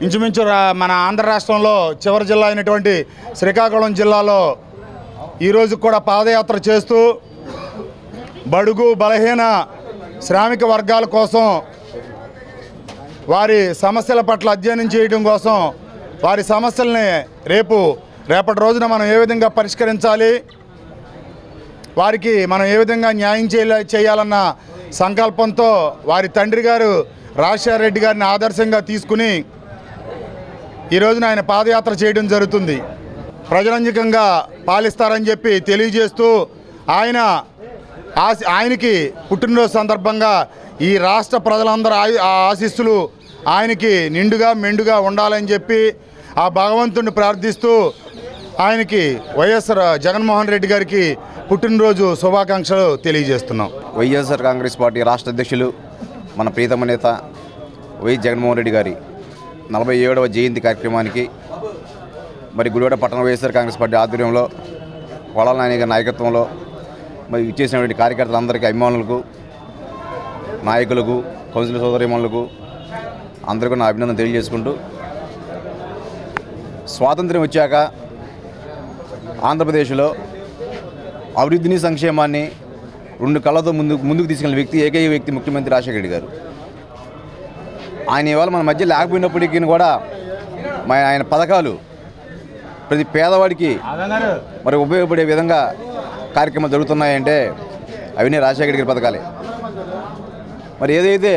ఇంచుమించు మన ఆంధ్ర రాష్ట్రంలో చివరి జిల్లా అయినటువంటి శ్రీకాకుళం జిల్లాలో ఈరోజు కూడా పాదయాత్ర చేస్తూ బడుగు బలహీన శ్రామిక వర్గాల కోసం వారి సమస్యల పట్ల అధ్యయనం చేయడం కోసం వారి సమస్యల్ని రేపటి రోజున మనం ఏ విధంగా పరిష్కరించాలి, వారికి మనం ఏ విధంగా న్యాయం చేయాలన్న సంకల్పంతో వారి తండ్రి గారు రాజశేఖర రెడ్డి గారిని ఆదర్శంగా తీసుకుని ఈ రోజున ఆయన పాదయాత్ర చేయడం జరుగుతుంది. ప్రజలంజకంగా పాలిస్తారని చెప్పి తెలియజేస్తూ ఆయనకి పుట్టినరోజు సందర్భంగా ఈ రాష్ట్ర ప్రజలందరూ ఆశీస్సులు ఆయనకి నిండుగా మెండుగా ఉండాలని చెప్పి ఆ భగవంతుడిని ప్రార్థిస్తూ ఆయనకి వైఎస్ఆర్ జగన్మోహన్ రెడ్డి గారికి పుట్టినరోజు శుభాకాంక్షలు తెలియజేస్తున్నాం. వైఎస్ఆర్ కాంగ్రెస్ పార్టీ రాష్ట్ర అధ్యక్షులు మన ప్రీతమ నేత వైఎస్ జగన్మోహన్ రెడ్డి గారి 47వ జయంతి కార్యక్రమానికి మరి గుడివాడ పట్టణ వైఎస్ఆర్ కాంగ్రెస్ పార్టీ ఆధ్వర్యంలో కొడాల నాని గారి నాయకత్వంలో మరి ఇచ్చేసినటువంటి కార్యకర్తలందరికీ, అభిమానులకు, నాయకులకు, కౌన్సిలర్ సోదరిమణులకు అందరికీ నా అభినందన తెలియజేసుకుంటూ, స్వాతంత్ర్యం వచ్చాక ఆంధ్రప్రదేశ్లో అభివృద్ధిని సంక్షేమాన్ని 2 కళ్ళతో ముందుకు తీసుకెళ్లిన ఏకైక వ్యక్తి ముఖ్యమంత్రి రాజశేఖర రెడ్డి గారు. ఆయన ఇవాళ మన మధ్య లేకపోయినప్పటికీ కూడా ఆయన పథకాలు ప్రతి పేదవాడికి మరి ఉపయోగపడే విధంగా కార్యక్రమాలు జరుగుతున్నాయంటే అవన్నీ రాజశేఖర రెడ్డి గారి పథకాలే. మరి ఏదైతే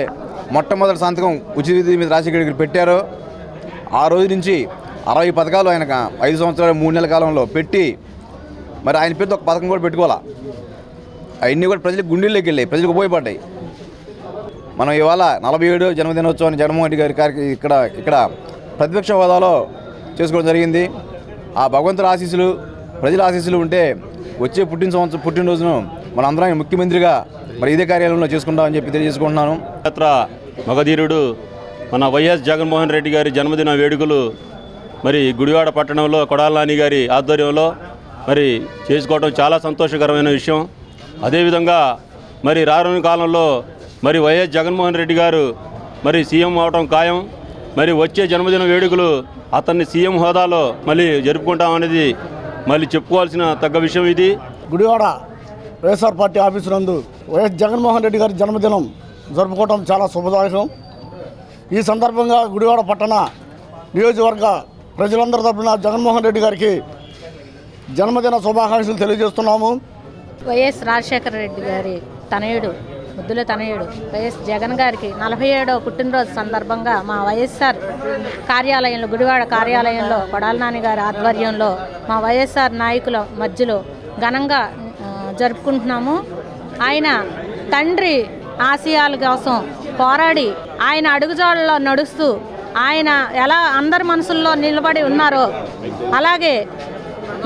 మొట్టమొదటి సంతకం ఉచిత విద్యుత్ మీద రాజశేఖర రెడ్డి గారు పెట్టారో ఆ రోజు నుంచి 60 పథకాలు ఆయన 5 సంవత్సరాలు 3 నెలల కాలంలో పెట్టి మరి ఆయన పేరుతో ఒక పథకం కూడా పెట్టుకోవాలా. అవన్నీ కూడా ప్రజలకు గుండెల్లోకి వెళ్ళాయి, ప్రజలకు ఉపయోగపడ్డాయి. మనం ఇవాళ 47వ జన్మదినోత్సవాన్ని జగన్మోహన్ రెడ్డి గారి ఇక్కడ ప్రతిపక్ష హోదాలో చేసుకోవడం జరిగింది. ఆ భగవంతుల ఆశీస్సులు, ప్రజల ఆశీస్సులు ఉంటే వచ్చే పుట్టినరోజును మనందరం ముఖ్యమంత్రిగా మరి ఇదే కార్యాలయంలో చేసుకుంటామని చెప్పి తెలియజేసుకుంటున్నాను. మగధీరుడు మన వైఎస్ జగన్మోహన్ రెడ్డి గారి జన్మదిన వేడుకలు మరి గుడివాడ పట్టణంలో కొడాల నాని గారి ఆధ్వర్యంలో మరి చేసుకోవడం చాలా సంతోషకరమైన విషయం. అదేవిధంగా మరి రానున్న కాలంలో మరి వైఎస్ జగన్మోహన్ రెడ్డి గారు మరి సీఎం అవడం ఖాయం. మరి వచ్చే జన్మదిన వేడుకలు అతన్ని సీఎం హోదాలో మళ్ళీ జరుపుకుంటామనేది మళ్ళీ చెప్పుకోవాల్సిన తగ్గ విషయం. ఇది గుడివాడ వైఎస్ఆర్ పార్టీ ఆఫీసు నందు వైఎస్ జగన్మోహన్ రెడ్డి గారి జన్మదినం జరుపుకోవడం చాలా శుభదాయకం. ఈ సందర్భంగా గుడివాడ పట్టణ నియోజకవర్గ ప్రజలందరి తరపున జగన్మోహన్ రెడ్డి గారికి జన్మదిన శుభాకాంక్షలు తెలియజేస్తున్నాము. వైఎస్ రాజశేఖర రెడ్డి గారి తనయుడు, ముద్దుల తనయుడు వైఎస్ జగన్ గారికి 47వ పుట్టినరోజు సందర్భంగా మా వైఎస్ఆర్ కార్యాలయంలో, గుడివాడ కార్యాలయంలో కొడాల నాని గారి ఆధ్వర్యంలో మా వైఎస్ఆర్ నాయకుల మధ్యలో ఘనంగా జరుపుకుంటున్నాము. ఆయన తండ్రి ఆశయాల కోసం పోరాడి ఆయన అడుగుజాడల్లో నడుస్తూ ఆయన ఎలా అందరి మనసుల్లో నిలబడి ఉన్నారో అలాగే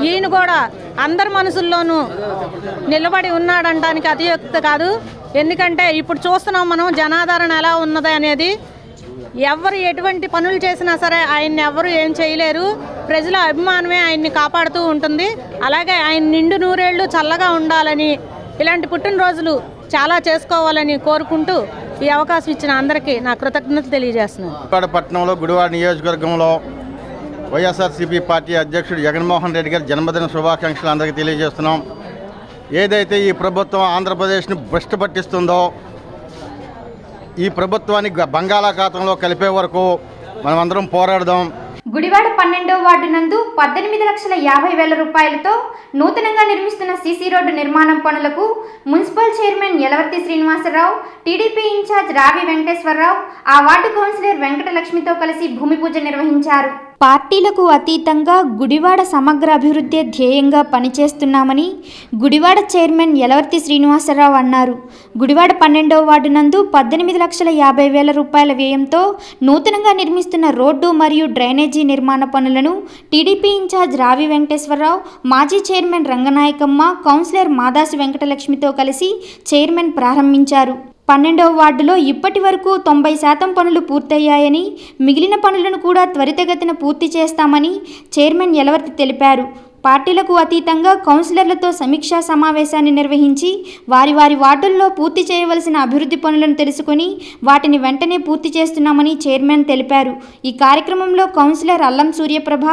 ఈయన కూడా అందరి మనసుల్లోనూ నిలబడి ఉన్నాడంటానికి అతియుక్తి కాదు. ఎందుకంటే ఇప్పుడు చూస్తున్నాం మనం జనాదరణ ఎలా ఉన్నది అనేది. ఎవరు ఎటువంటి పనులు చేసినా సరే ఆయన్ని ఎవరు ఏం చేయలేరు. ప్రజల అభిమానమే ఆయన్ని కాపాడుతూ ఉంటుంది. అలాగే ఆయన నిండు నూరేళ్లు చల్లగా ఉండాలని, ఇలాంటి పుట్టినరోజులు చాలా చేసుకోవాలని కోరుకుంటూ ఈ అవకాశం ఇచ్చిన అందరికీ నా కృతజ్ఞతలు తెలియజేస్తున్నాను. గుడివాడ పట్టణంలో గుడివాడ నియోజకవర్గంలో వైఎస్ఆర్సీపీ పార్టీ అధ్యక్షుడు జగన్మోహన్ రెడ్డి గారి జన్మదిన శుభాకాంక్షలు అందరికీ తెలియజేస్తున్నాం. ఏదైతే ఈ ప్రభుత్వం ఆంధ్రప్రదేశ్ని భ్రష్టు పట్టిస్తుందో ఈ ప్రభుత్వాన్ని బంగాళాఖాతంలో కలిపే వరకు మనమందరం పోరాడదాం. గుడివాడ 12వ వార్డు నందు 18,50,000 రూపాయలతో నూతనంగా నిర్మిస్తున్న సీసీ రోడ్డు నిర్మాణం పనులకు municipal chairman Yalavarthi Srinivasa Rao, TDP in charge Ravi Venkateswara Rao, ఆ వార్డు కౌన్సిలర్ వెంకటలక్ష్మితో కలిసి భూమి పూజ నిర్వహించారు. పార్టీలకు అతీతంగా గుడివాడ సమగ్ర అభివృద్ధి ధ్యేయంగా పనిచేస్తున్నామని గుడివాడ చైర్మన్ యలవర్తి శ్రీనివాసరావు అన్నారు. గుడివాడ 12వ వార్డు నందు 18,50,000 రూపాయల వ్యయంతో నూతనంగా నిర్మిస్తున్న రోడ్డు మరియు డ్రైనేజీ నిర్మాణ పనులను టీడీపీ ఇన్ఛార్జ్ రావి వెంకటేశ్వరరావు, మాజీ చైర్మన్ రంగనాయకమ్మ, కౌన్సిలర్ మాదాసి వెంకటలక్ష్మితో కలిసి చైర్మన్ ప్రారంభించారు. 12వ వార్డులో ఇప్పటి వరకు 90% పనులు పూర్తయ్యాయని, మిగిలిన పనులను కూడా త్వరితగతిన పూర్తి చేస్తామని చైర్మన్ యలవర్తి తెలిపారు. పార్టీలకు అతీతంగా కౌన్సిలర్లతో సమీక్షా సమావేశాన్ని నిర్వహించి వారి వార్డుల్లో పూర్తి చేయవలసిన అభివృద్ధి పనులను తెలుసుకొని వాటిని వెంటనే పూర్తి చేస్తున్నామని చైర్మన్ తెలిపారు. ఈ కార్యక్రమంలో కౌన్సిలర్ అల్లం సూర్యప్రభ,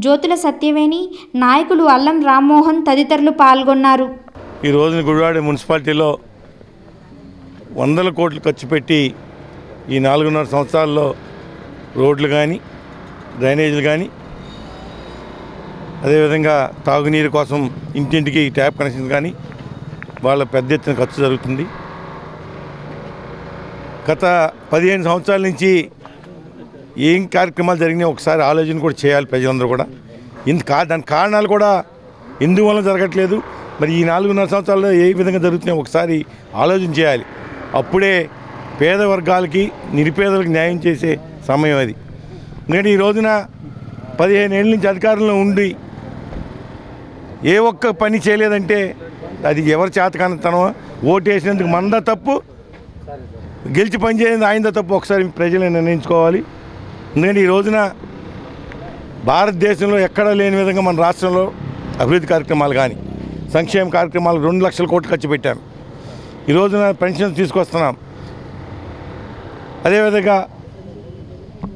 జ్యోతుల సత్యవేణి, నాయకులు అల్లం రామ్మోహన్ తదితరులు పాల్గొన్నారు. ఈ రోజున గుడివాడ మున్సిపాలిటీలో 100 కోట్లు ఖర్చు పెట్టి ఈ 4.5 సంవత్సరాల్లో రోడ్లు కానీ, డ్రైనేజీలు కానీ, అదేవిధంగా తాగునీరు కోసం ఇంటింటికి ట్యాప్ కనెక్షన్స్ కానీ వాళ్ళ పెద్ద ఎత్తున ఖర్చు జరుగుతుంది. గత 15 సంవత్సరాల నుంచి ఏం కార్యక్రమాలు జరిగినాయి ఒకసారి ఆలోచన కూడా చేయాలి ప్రజలందరూ కూడా. దాని కారణాలు కూడా ఎందువల్ల జరగట్లేదు, మరి ఈ 4.5 సంవత్సరాల్లో ఏ విధంగా జరుగుతున్నాయో ఒకసారి ఆలోచన చేయాలి. అప్పుడే పేద వర్గాలకి, నిరుపేదలకు న్యాయం చేసే సమయం అది. ఎందుకంటే ఈ రోజున 15 ఏళ్ళ నుంచి అధికారంలో ఉండి ఏ ఒక్క పని చేయలేదంటే అది ఎవరి చేతకానితనమో, ఓటు వేసినందుకు మనదా తప్పు, గెలిచి పని చేసేది ఆయనదా తప్పు ఒకసారి ప్రజలు నిర్ణయించుకోవాలి. ఎందుకంటే ఈ రోజున భారతదేశంలో ఎక్కడా లేని విధంగా మన రాష్ట్రంలో అభివృద్ధి కార్యక్రమాలు కానీ, సంక్షేమ కార్యక్రమాలు 2 లక్షల కోట్లు ఖర్చు పెట్టాను. ఈ రోజున పెన్షన్స్ తీసుకొస్తున్నాం. అదేవిధంగా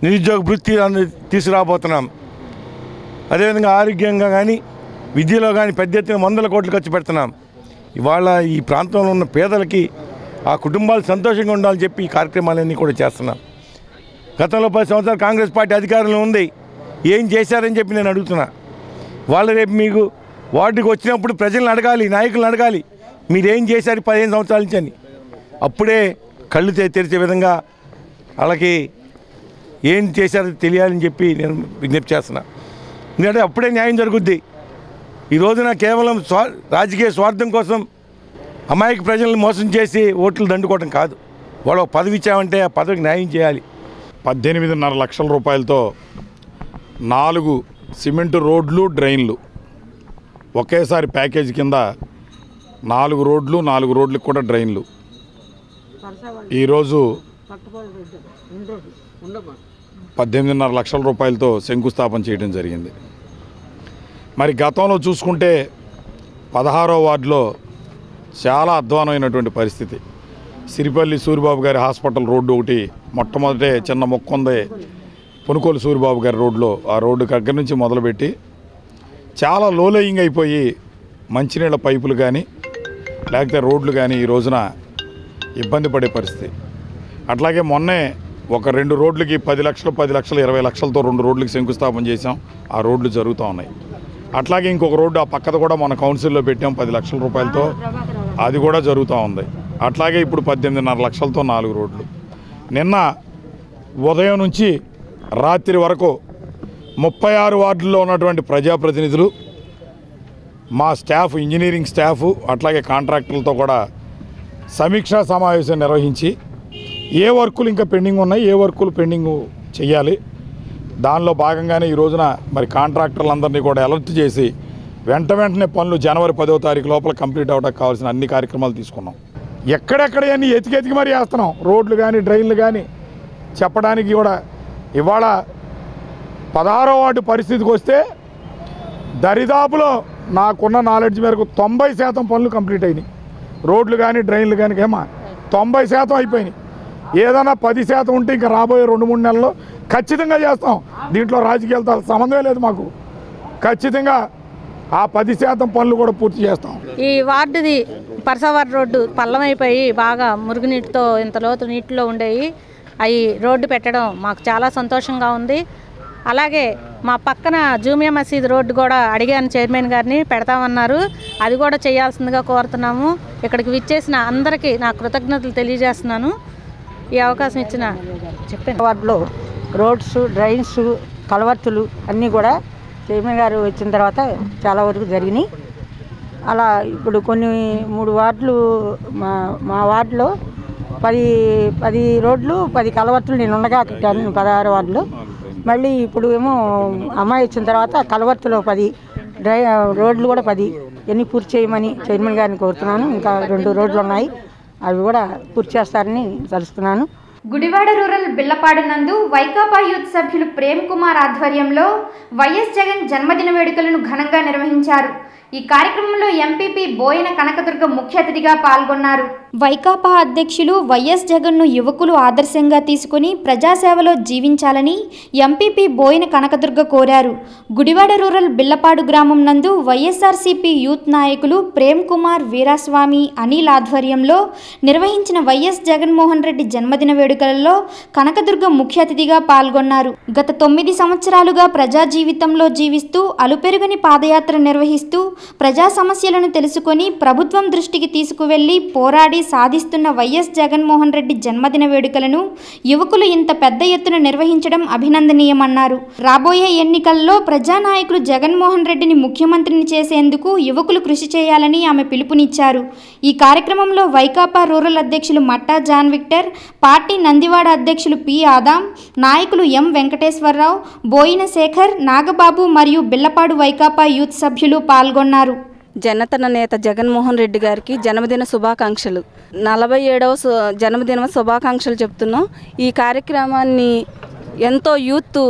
నిరుద్యోగ వృత్తి తీసుకురాబోతున్నాం. అదేవిధంగా ఆరోగ్యంగా కానీ, విద్యలో కానీ పెద్ద ఎత్తున 100 కోట్లు ఖర్చు పెడుతున్నాం. ఇవాళ ఈ ప్రాంతంలో ఉన్న పేదలకి, ఆ కుటుంబాలు సంతోషంగా ఉండాలని చెప్పి ఈ కార్యక్రమాలన్నీ కూడా చేస్తున్నాం. గతంలో 10 సంవత్సరాలు కాంగ్రెస్ పార్టీ అధికారంలో ఉంది, ఏం చేశారని చెప్పి నేను అడుగుతున్నా. వాళ్ళు రేపు మీకు వార్డుకి వచ్చినప్పుడు ప్రజలను అడగాలి, నాయకులను అడగాలి, మీరేం చేశారు 15 సంవత్సరాల నుంచి అని. అప్పుడే కళ్ళు తెరిచే విధంగా వాళ్ళకి ఏం చేశారో తెలియాలని చెప్పి నేను విజ్ఞప్తి చేస్తున్నా. ఎందుకంటే అప్పుడే న్యాయం జరుగుద్ది. ఈ రోజున కేవలం రాజకీయ స్వార్థం కోసం అమాయక ప్రజలను మోసం చేసి ఓట్లు దండుకోవడం కాదు. వాళ్ళు పదవి ఇచ్చామంటే ఆ పదవికి న్యాయం చేయాలి. 18.5 లక్షల రూపాయలతో 4 సిమెంటు రోడ్లు, డ్రైన్లు ఒకేసారి ప్యాకేజీ కింద 4 రోడ్లు, 4 రోడ్లకు కూడా డ్రైన్లు ఈరోజు 18.5 లక్షల రూపాయలతో శంకుస్థాపన చేయడం జరిగింది. మరి గతంలో చూసుకుంటే 16వ వార్డులో చాలా అధ్వానమైనటువంటి పరిస్థితి. సిరిపల్లి సూరిబాబు గారి హాస్పిటల్ రోడ్డు ఒకటి మొట్టమొదటే చిన్న మొక్క ఉంది, పొనుకోలు సూరిబాబు గారి రోడ్లో. ఆ రోడ్డు దగ్గర నుంచి మొదలుపెట్టి చాలా లోలేయింగ్ అయిపోయి మంచినీళ్ళ పైపులు కానీ లేకపోతే రోడ్లు కానీ ఈ రోజున ఇబ్బంది పడే పరిస్థితి. అట్లాగే మొన్నే ఒక 2 రోడ్లకి 10 లక్షలు, 20 లక్షలతో 2 రోడ్లకి శంకుస్థాపన చేసాం. ఆ రోడ్లు జరుగుతూ ఉన్నాయి. అట్లాగే ఇంకొక రోడ్డు ఆ పక్కన కూడా మన కౌన్సిల్లో పెట్టాం 10 లక్షల రూపాయలతో, అది కూడా జరుగుతూ ఉంది. అట్లాగే ఇప్పుడు 18.5 లక్షలతో 4 రోడ్లు. నిన్న ఉదయం నుంచి రాత్రి వరకు 36 వార్డుల్లో ఉన్నటువంటి ప్రజాప్రతినిధులు, మా స్టాఫ్, ఇంజనీరింగ్ స్టాఫ్, అట్లాగే కాంట్రాక్టర్లతో కూడా సమీక్షా సమావేశం నిర్వహించి ఏ వర్కులు ఇంకా పెండింగ్ ఉన్నాయి, ఏ వర్కులు పెండింగ్ చేయాలి, దానిలో భాగంగానే ఈ రోజున మరి కాంట్రాక్టర్లందరినీ కూడా అలర్ట్ చేసి వెంటనే పనులు జనవరి 10వ తారీఖు లోపల కంప్లీట్ అవ్వడానికి కావాల్సిన అన్ని కార్యక్రమాలు తీసుకున్నాం. ఎక్కడెక్కడ అన్నీ ఎతికి మరీ వేస్తున్నాం. రోడ్లు కానీ, డ్రైన్లు కానీ చెప్పడానికి కూడా. ఇవాళ 16వ వార్డు పరిస్థితికి వస్తే దరిదాపులో నాకున్న నాలెడ్జ్ మేరకు 90% పనులు కంప్లీట్ అయినాయి. రోడ్లు కానీ, డ్రైన్లు కానీ 90% అయిపోయినాయి. ఏదైనా 10% ఉంటే ఇంకా రాబోయే 2-3 నెలల్లో ఖచ్చితంగా చేస్తాం. దీంట్లో రాజకీయాలతో సంబంధమే లేదు మాకు. ఖచ్చితంగా ఆ 10% పనులు కూడా పూర్తి చేస్తాం. ఈ వార్డుది పరసవారి రోడ్డు పల్లమైపోయి బాగా మురుగునీటితో ఇంత లోతు నీటిలో ఉండేవి. అవి రోడ్డు పెట్టడం మాకు చాలా సంతోషంగా ఉంది. అలాగే మా పక్కన జూమియా మసీద్ రోడ్డు కూడా అడిగాను చైర్మన్ గారిని, పెడతామన్నారు. అది కూడా చేయాల్సిందిగా కోరుతున్నాము. ఇక్కడికి విచ్చేసిన అందరికీ నా కృతజ్ఞతలు తెలియజేస్తున్నాను. ఈ అవకాశం ఇచ్చిన చెప్పాను. వార్డులో రోడ్స్, డ్రైన్స్, కలవర్తులు అన్నీ కూడా చైర్మన్ గారు వచ్చిన తర్వాత చాలా వరకు జరిగినాయి. అలా ఇప్పుడు కొన్ని 3 వార్డులు, మా వార్డులో 10 రోడ్లు, 10 కలవర్తులు నేను ఉండగా కట్టాను 16 వార్డులో. మళ్ళీ ఇప్పుడు ఏమో అమ్మాయి వచ్చిన తర్వాత కలవర్తులో 10, రోడ్లు కూడా 10 ఇవన్నీ పూర్తి చేయమని చైర్మన్ గారిని కోరుతున్నాను. ఇంకా 2 రోడ్లు ఉన్నాయి, అవి కూడా పూర్తి చేస్తారని తలుస్తున్నాను. గుడివాడ రూరల్ బిల్లపాడు నందు వైకాపా యూత్ సభ్యులు ప్రేమ్ కుమార్ ఆధ్వర్యంలో వైఎస్ జగన్ జన్మదిన వేడుకలను ఘనంగా నిర్వహించారు. ఈ కార్యక్రమంలో ఎంపీపీ బోయిన కనకదుర్గ ముఖ్య అతిథిగా పాల్గొన్నారు. వైకాపా అధ్యక్షులు వైఎస్ జగన్ను యువకులు ఆదర్శంగా తీసుకుని ప్రజాసేవలో జీవించాలని ఎంపీపీ బోయిన కనకదుర్గ కోరారు. గుడివాడ రూరల్ బిల్లపాడు గ్రామం నందు వైఎస్ఆర్సీపీ యూత్ నాయకులు ప్రేమ్ కుమార్, వీరాస్వామి, అనిల్ ఆధ్వర్యంలో నిర్వహించిన వైఎస్ జగన్మోహన్ రెడ్డి జన్మదిన వేడుకలలో కనకదుర్గ ముఖ్య అతిథిగా పాల్గొన్నారు. గత 9 సంవత్సరాలుగా ప్రజా జీవితంలో జీవిస్తూ అలుపెరుగని పాదయాత్ర నిర్వహిస్తూ ప్రజా సమస్యలను తెలుసుకొని ప్రభుత్వం దృష్టికి తీసుకువెళ్లి పోరాడి సాధిస్తున్న వైఎస్ జగన్మోహన్ రెడ్డి జన్మదిన వేడుకలను యువకులు ఇంత పెద్ద ఎత్తున నిర్వహించడం అభినందనీయమన్నారు. రాబోయే ఎన్నికల్లో ప్రజానాయకులు జగన్మోహన్ రెడ్డిని ముఖ్యమంత్రిని చేసేందుకు యువకులు కృషి చేయాలని ఆమె పిలుపునిచ్చారు. ఈ కార్యక్రమంలో వైకాపా రూరల్ అధ్యక్షులు మట్టా జాన్ విక్టర్, పార్టీ నందివాడ అధ్యక్షులు పి ఆదాం, నాయకులు ఎం వెంకటేశ్వరరావు, బోయిన శేఖర్, నాగబాబు మరియు బిల్లపాడు వైకాపా యూత్ సభ్యులు పాల్గొన్నారు. జనతన నేత జగన్మోహన్ రెడ్డి గారికి జన్మదిన శుభాకాంక్షలు. 47వ జన్మదిన శుభాకాంక్షలు చెప్తున్నాం. ఈ కార్యక్రమాన్ని ఎంతో యూత్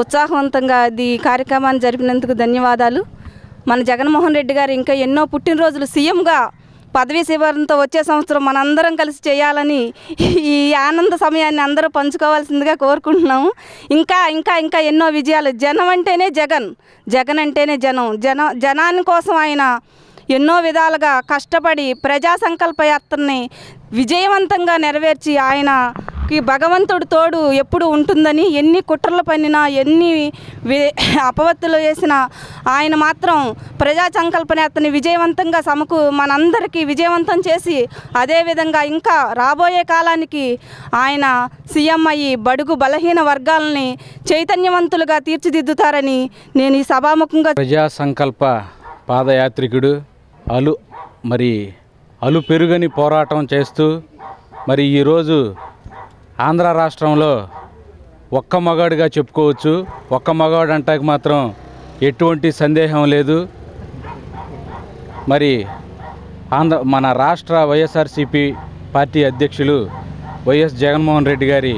ఉత్సాహవంతంగా ఈ కార్యక్రమాన్ని జరిపినందుకు ధన్యవాదాలు. మన జగన్మోహన్ రెడ్డి గారు ఇంకా ఎన్నో పుట్టినరోజులు సీఎంగా పదవీ శిబిరంతో వచ్చే సంవత్సరం మనందరం కలిసి చేయాలని ఈ ఆనంద సమయాన్ని అందరూ పంచుకోవాల్సిందిగా కోరుకుంటున్నాము. ఇంకా ఇంకా ఇంకా ఎన్నో విజయాలు. జనం అంటేనే జగన్, జగన్ అంటేనే జనాని కోసం ఆయన ఎన్నో విధాలుగా కష్టపడి ప్రజా సంకల్ప యాత్రని విజయవంతంగా నెరవేర్చి ఆయనకి భగవంతుడు తోడు ఎప్పుడు ఉంటుందని ఎన్ని కుట్రలు పన్నినా ఎన్ని అపవత్తులు వేసినా ఆయన మాత్రం ప్రజా సంకల్ప యాత్రని విజయవంతంగా మనందరికీ విజయవంతం చేసి అదేవిధంగా ఇంకా రాబోయే కాలానికి ఆయన సీఎం అయ్యి బడుగు బలహీన వర్గాలని చైతన్యవంతులుగా తీర్చిదిద్దుతారని నేను ఈ సభాముఖంగా. ప్రజా సంకల్ప పాదయాత్రికుడు అలు పెరుగని పోరాటం చేస్తూ మరి ఈరోజు ఆంధ్ర రాష్ట్రంలో ఒక్క మగాడిగా చెప్పుకోవచ్చు. ఒక్క మగాడు అంటానికి మాత్రం ఎటువంటి సందేహం లేదు. మరి మన రాష్ట్ర వైఎస్ఆర్సీపీ పార్టీ అధ్యక్షులు వైఎస్ జగన్మోహన్ రెడ్డి గారి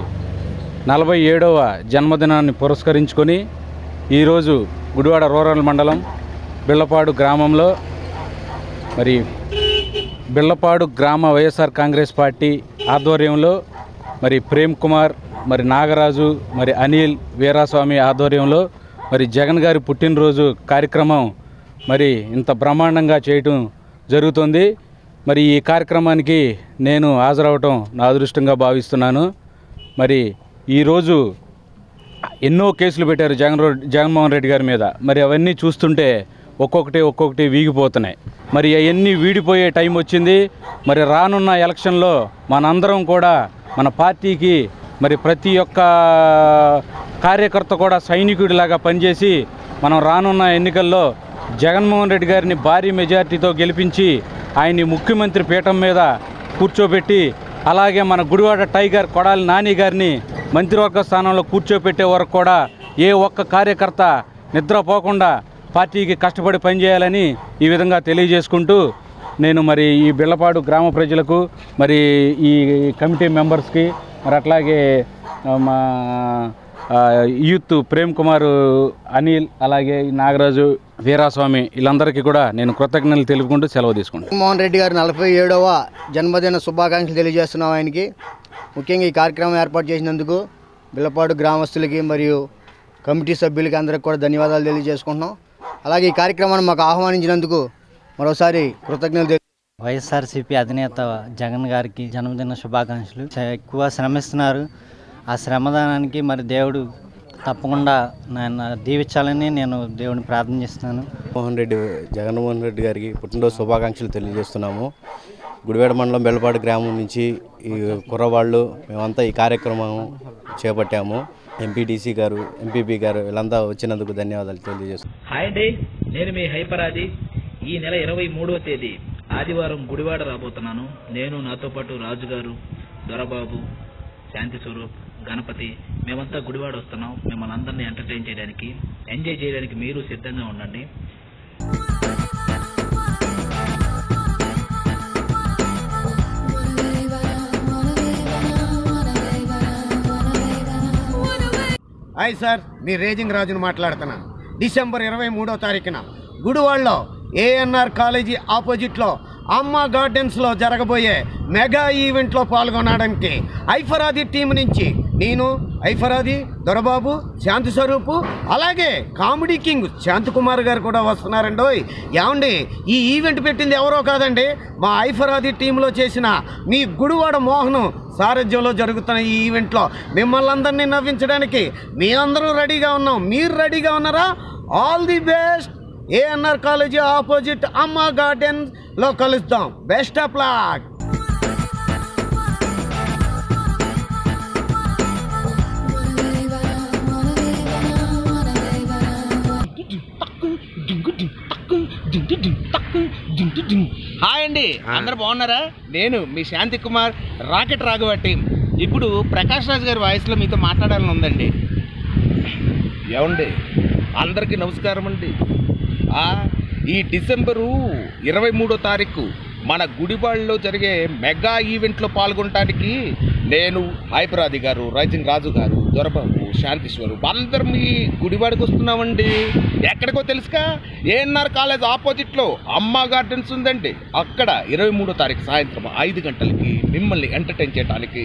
47వ జన్మదినాన్ని పురస్కరించుకొని ఈరోజు గుడివాడ రూరల్ మండలం బిల్లపాడు గ్రామంలో బిల్లపాడు గ్రామ వైఎస్ఆర్ కాంగ్రెస్ పార్టీ ఆధ్వర్యంలో ప్రేమ్ కుమార్, నాగరాజు, అనిల్, వీరాస్వామి ఆధ్వర్యంలో జగన్ గారి పుట్టినరోజు కార్యక్రమం ఇంత బ్రహ్మాండంగా చేయటం జరుగుతుంది. ఈ కార్యక్రమానికి నేను హాజరవటం నా అదృష్టంగా భావిస్తున్నాను. ఈరోజు ఎన్నో కేసులు పెట్టారు జగన్మోహన్ రెడ్డి గారి మీద. అవన్నీ చూస్తుంటే ఒక్కొక్కటి వీగిపోతున్నాయి. అవన్నీ వీడిపోయే టైం వచ్చింది. రానున్న ఎలక్షన్లో మనందరం కూడా మన పార్టీకి ప్రతి ఒక్క కార్యకర్త కూడా సైనికుడిలాగా పనిచేసి మనం రానున్న ఎన్నికల్లో జగన్మోహన్ రెడ్డి గారిని భారీ మెజార్టీతో గెలిపించి ఆయన్ని ముఖ్యమంత్రి పీఠం మీద కూర్చోబెట్టి అలాగే మన గుడివాడ టైగర్ కొడాలి నాని గారిని మంత్రివర్గ స్థానంలో కూర్చోబెట్టే వరకు కూడా ఏ ఒక్క కార్యకర్త నిద్రపోకుండా పార్టీకి కష్టపడి పనిచేయాలని ఈ విధంగా తెలియజేసుకుంటూ నేను ఈ బిల్లపాడు గ్రామ ప్రజలకు ఈ కమిటీ మెంబర్స్కి అట్లాగే మా యూత్ ప్రేమ్ కుమార్, అనిల్, అలాగే నాగరాజు, వీరాస్వామి వీళ్ళందరికీ కూడా నేను కృతజ్ఞతలు తెలుపుకుంటూ సెలవు తీసుకుంటాను. జగన్మోహన్ రెడ్డి గారు 47వ జన్మదిన శుభాకాంక్షలు తెలియజేస్తున్నాం. ఆయనకి ముఖ్యంగా ఈ కార్యక్రమం ఏర్పాటు చేసినందుకు బిల్లపాడు గ్రామస్తులకి మరియు కమిటీ సభ్యులకి అందరికి కూడా ధన్యవాదాలు తెలియజేసుకుంటున్నాం. అలాగే ఈ కార్యక్రమాన్ని మాకు ఆహ్వానించినందుకు మరోసారి కృతజ్ఞతలు. వైఎస్ఆర్సీపీ అధినేత జగన్ గారికి జన్మదిన శుభాకాంక్షలు. ఎక్కువ శ్రమిస్తున్నారు. ఆ శ్రమదానానికి దేవుడు తప్పకుండా నన్ను దీవించాలని నేను దేవుని ప్రార్థన చేస్తున్నాను. జగన్మోహన్ రెడ్డి గారికి పుట్టినరోజు శుభాకాంక్షలు తెలియజేస్తున్నాము. గుడివాడ మండలం బిల్లపాడు గ్రామం నుంచి ఈ కుర్రవాళ్ళు మేమంతా ఈ కార్యక్రమం చేపట్టాము. ఎంపీటీసీ గారు, ఎంపీపీ గారు వీళ్ళంతా వచ్చినందుకు ధన్యవాదాలు తెలియజేస్తున్నాను. హాయ్ అండి, నేను మీ హైపరాది. ఈ నెల 23వ తేదీ ఆదివారం గుడివాడ రాబోతున్నాను. నేను, నాతో పాటు రాజు గారు, దొరబాబు, శాంతి స్వరూప్, గణపతి మేమంతా గుడివాడ వస్తున్నాం. మిమ్మల్ని అందరినీ ఎంటర్టైన్ చేయడానికి, ఎంజాయ్ చేయడానికి మీరు సిద్ధంగా ఉండండి. హాయ్ సార్, మీ రేజింగ్ రాజును మాట్లాడుతున్నాను. డిసెంబర్ 23వ తారీఖున గుడివాడలో ఏఎన్ఆర్ కాలేజీ ఆపోజిట్లో అమ్మ గార్డెన్స్లో జరగబోయే మెగా ఈవెంట్లో పాల్గొనడానికి ఐఫరాది టీం నుంచి నేను, ఐఫరాది, దొరబాబు, శాంతి స్వరూపు, అలాగే కామెడీ కింగ్ శాంతకుమార్ గారు కూడా వస్తున్నారండి. ఏమండి, ఈ ఈవెంట్ పెట్టింది ఎవరో కాదండి, మా ఐఫరాది టీంలో చేసిన మీ గుడివాడ మోహన్ సారథ్యంలో జరుగుతున్న ఈ ఈవెంట్లో మిమ్మల్ని అందరినీ నవ్వించడానికి మీ అందరూ రెడీగా ఉన్నాం. మీరు రెడీగా ఉన్నారా? All the best. ANR college opposite అమ్మ గార్డెన్లో కలుస్తాం. Best of luck. హాయ్ అండి, అందరు బాగున్నారా? నేను మీ శాంతి కుమార్, రాకెట్ రాఘవ టీం. ఇప్పుడు ప్రకాష్ రాజ్ గారి వాయిస్లో మీతో మాట్లాడాలని ఉందండి. ఏమండి, అందరికీ నమస్కారం అండి. ఈ డిసెంబరు 23వ తారీఖు మన గుడివాడలో జరిగే మెగా ఈవెంట్లో పాల్గొనడానికి నేను, హైపరాది గారు, రైజింగ్ రాజు గారు, దొరబాబు, శాంతీశ్వరు అందరం మీ గుడివాడకు వస్తున్నామండి. ఎక్కడికో తెలుసుగా, ఏఎన్ఆర్ కాలేజ్ ఆపోజిట్లో అమ్మ గార్డెన్స్ ఉందండి. అక్కడ 23వ తారీఖు సాయంత్రం 5 గంటలకి మిమ్మల్ని ఎంటర్టైన్ చేయడానికి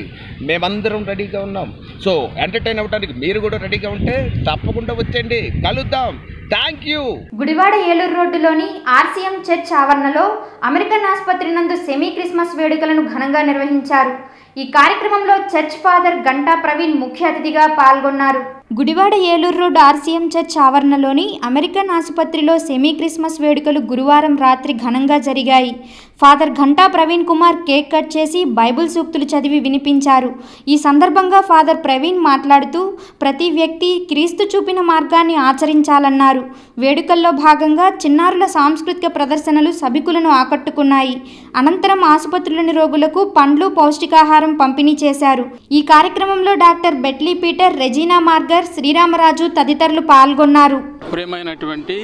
మేమందరం రెడీగా ఉన్నాం. సో ఎంటర్టైన్ అవ్వడానికి మీరు కూడా రెడీగా ఉంటే తప్పకుండా వచ్చేయండి, కలుద్దాం. Thank you. గుడివాడ ఏలూరు రోడ్డులోని ఆర్సీఎం చర్చ్ ఆవరణలో అమెరికన్ ఆసుపత్రి నందు సెమీ క్రిస్మస్ వేడుకలను ఘనంగా నిర్వహించారు. ఈ కార్యక్రమంలో చర్చ్ ఫాదర్ గంటా ప్రవీణ్ ముఖ్య అతిథిగా పాల్గొన్నారు. Gudivada Eluru road RCM church ఆవరణలోని అమెరికన్ ఆసుపత్రిలో సెమీ క్రిస్మస్ వేడుకలు గురువారం రాత్రి ఘనంగా జరిగాయి. Father Ghanta Praveen Kumar cake cut చేసి బైబిల్ సూక్తులు చదివి వినిపించారు. ఈ సందర్భంగా ఫాదర్ ప్రవీణ్ మాట్లాడుతూ ప్రతి వ్యక్తి క్రీస్తు చూపిన మార్గాన్ని ఆచరించాలన్నారు. వేడుకల్లో భాగంగా చిన్నారుల సాంస్కృతిక ప్రదర్శనలు సభికులను ఆకట్టుకున్నాయి. అనంతరం ఆసుపత్రిలోని రోగులకు పండ్లు, పౌష్టికాహారం పంపిణీ చేశారు. ఈ కార్యక్రమంలో డాక్టర్ బెట్లీ పీటర్, రెజీనా మార్గర్, శ్రీరామరాజు తదితరులు పాల్గొన్నారు. ప్రియమైనటువంటి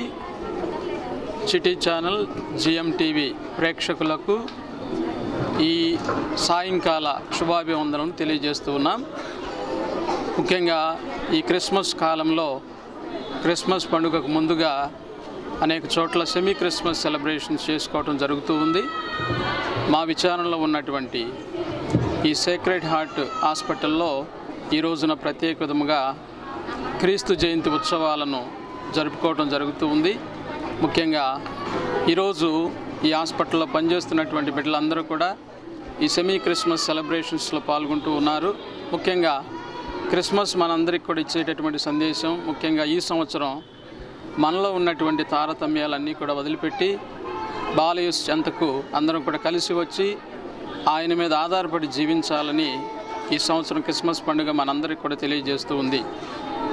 సిటీ ఛానల్ జిఎం టీవీ ప్రేక్షకులకు ఈ సాయంకాల శుభాభివందనలు తెలియజేస్తూ ఉన్నాం. ముఖ్యంగా ఈ క్రిస్మస్ కాలంలో క్రిస్మస్ పండుగకు ముందుగా అనేక చోట్ల సెమీ క్రిస్మస్ సెలబ్రేషన్స్ చేసుకోవడం జరుగుతూ ఉంది. మా విచారణలో ఉన్నటువంటి ఈ సేక్రెడ్ హార్ట్ హాస్పిటల్లో ఈ రోజున ప్రత్యేక విధముగా క్రీస్తు జయంతి ఉత్సవాలను జరుపుకోవడం జరుగుతూ ఉంది. ముఖ్యంగా ఈరోజు ఈ హాస్పిటల్లో పనిచేస్తున్నటువంటి బిడ్డలందరూ కూడా ఈ సెమీ క్రిస్మస్ సెలబ్రేషన్స్లో పాల్గొంటూ ఉన్నారు. ముఖ్యంగా క్రిస్మస్ మనందరికీ కూడా ఇచ్చేటటువంటి సందేశం, ముఖ్యంగా ఈ సంవత్సరం మనలో ఉన్నటువంటి తారతమ్యాలన్నీ కూడా వదిలిపెట్టి బాలయేసు చెంతకు అందరం కూడా కలిసి వచ్చి ఆయన మీద ఆధారపడి జీవించాలని ఈ సంవత్సరం క్రిస్మస్ పండుగ మనందరికీ కూడా తెలియజేస్తూ ఉంది.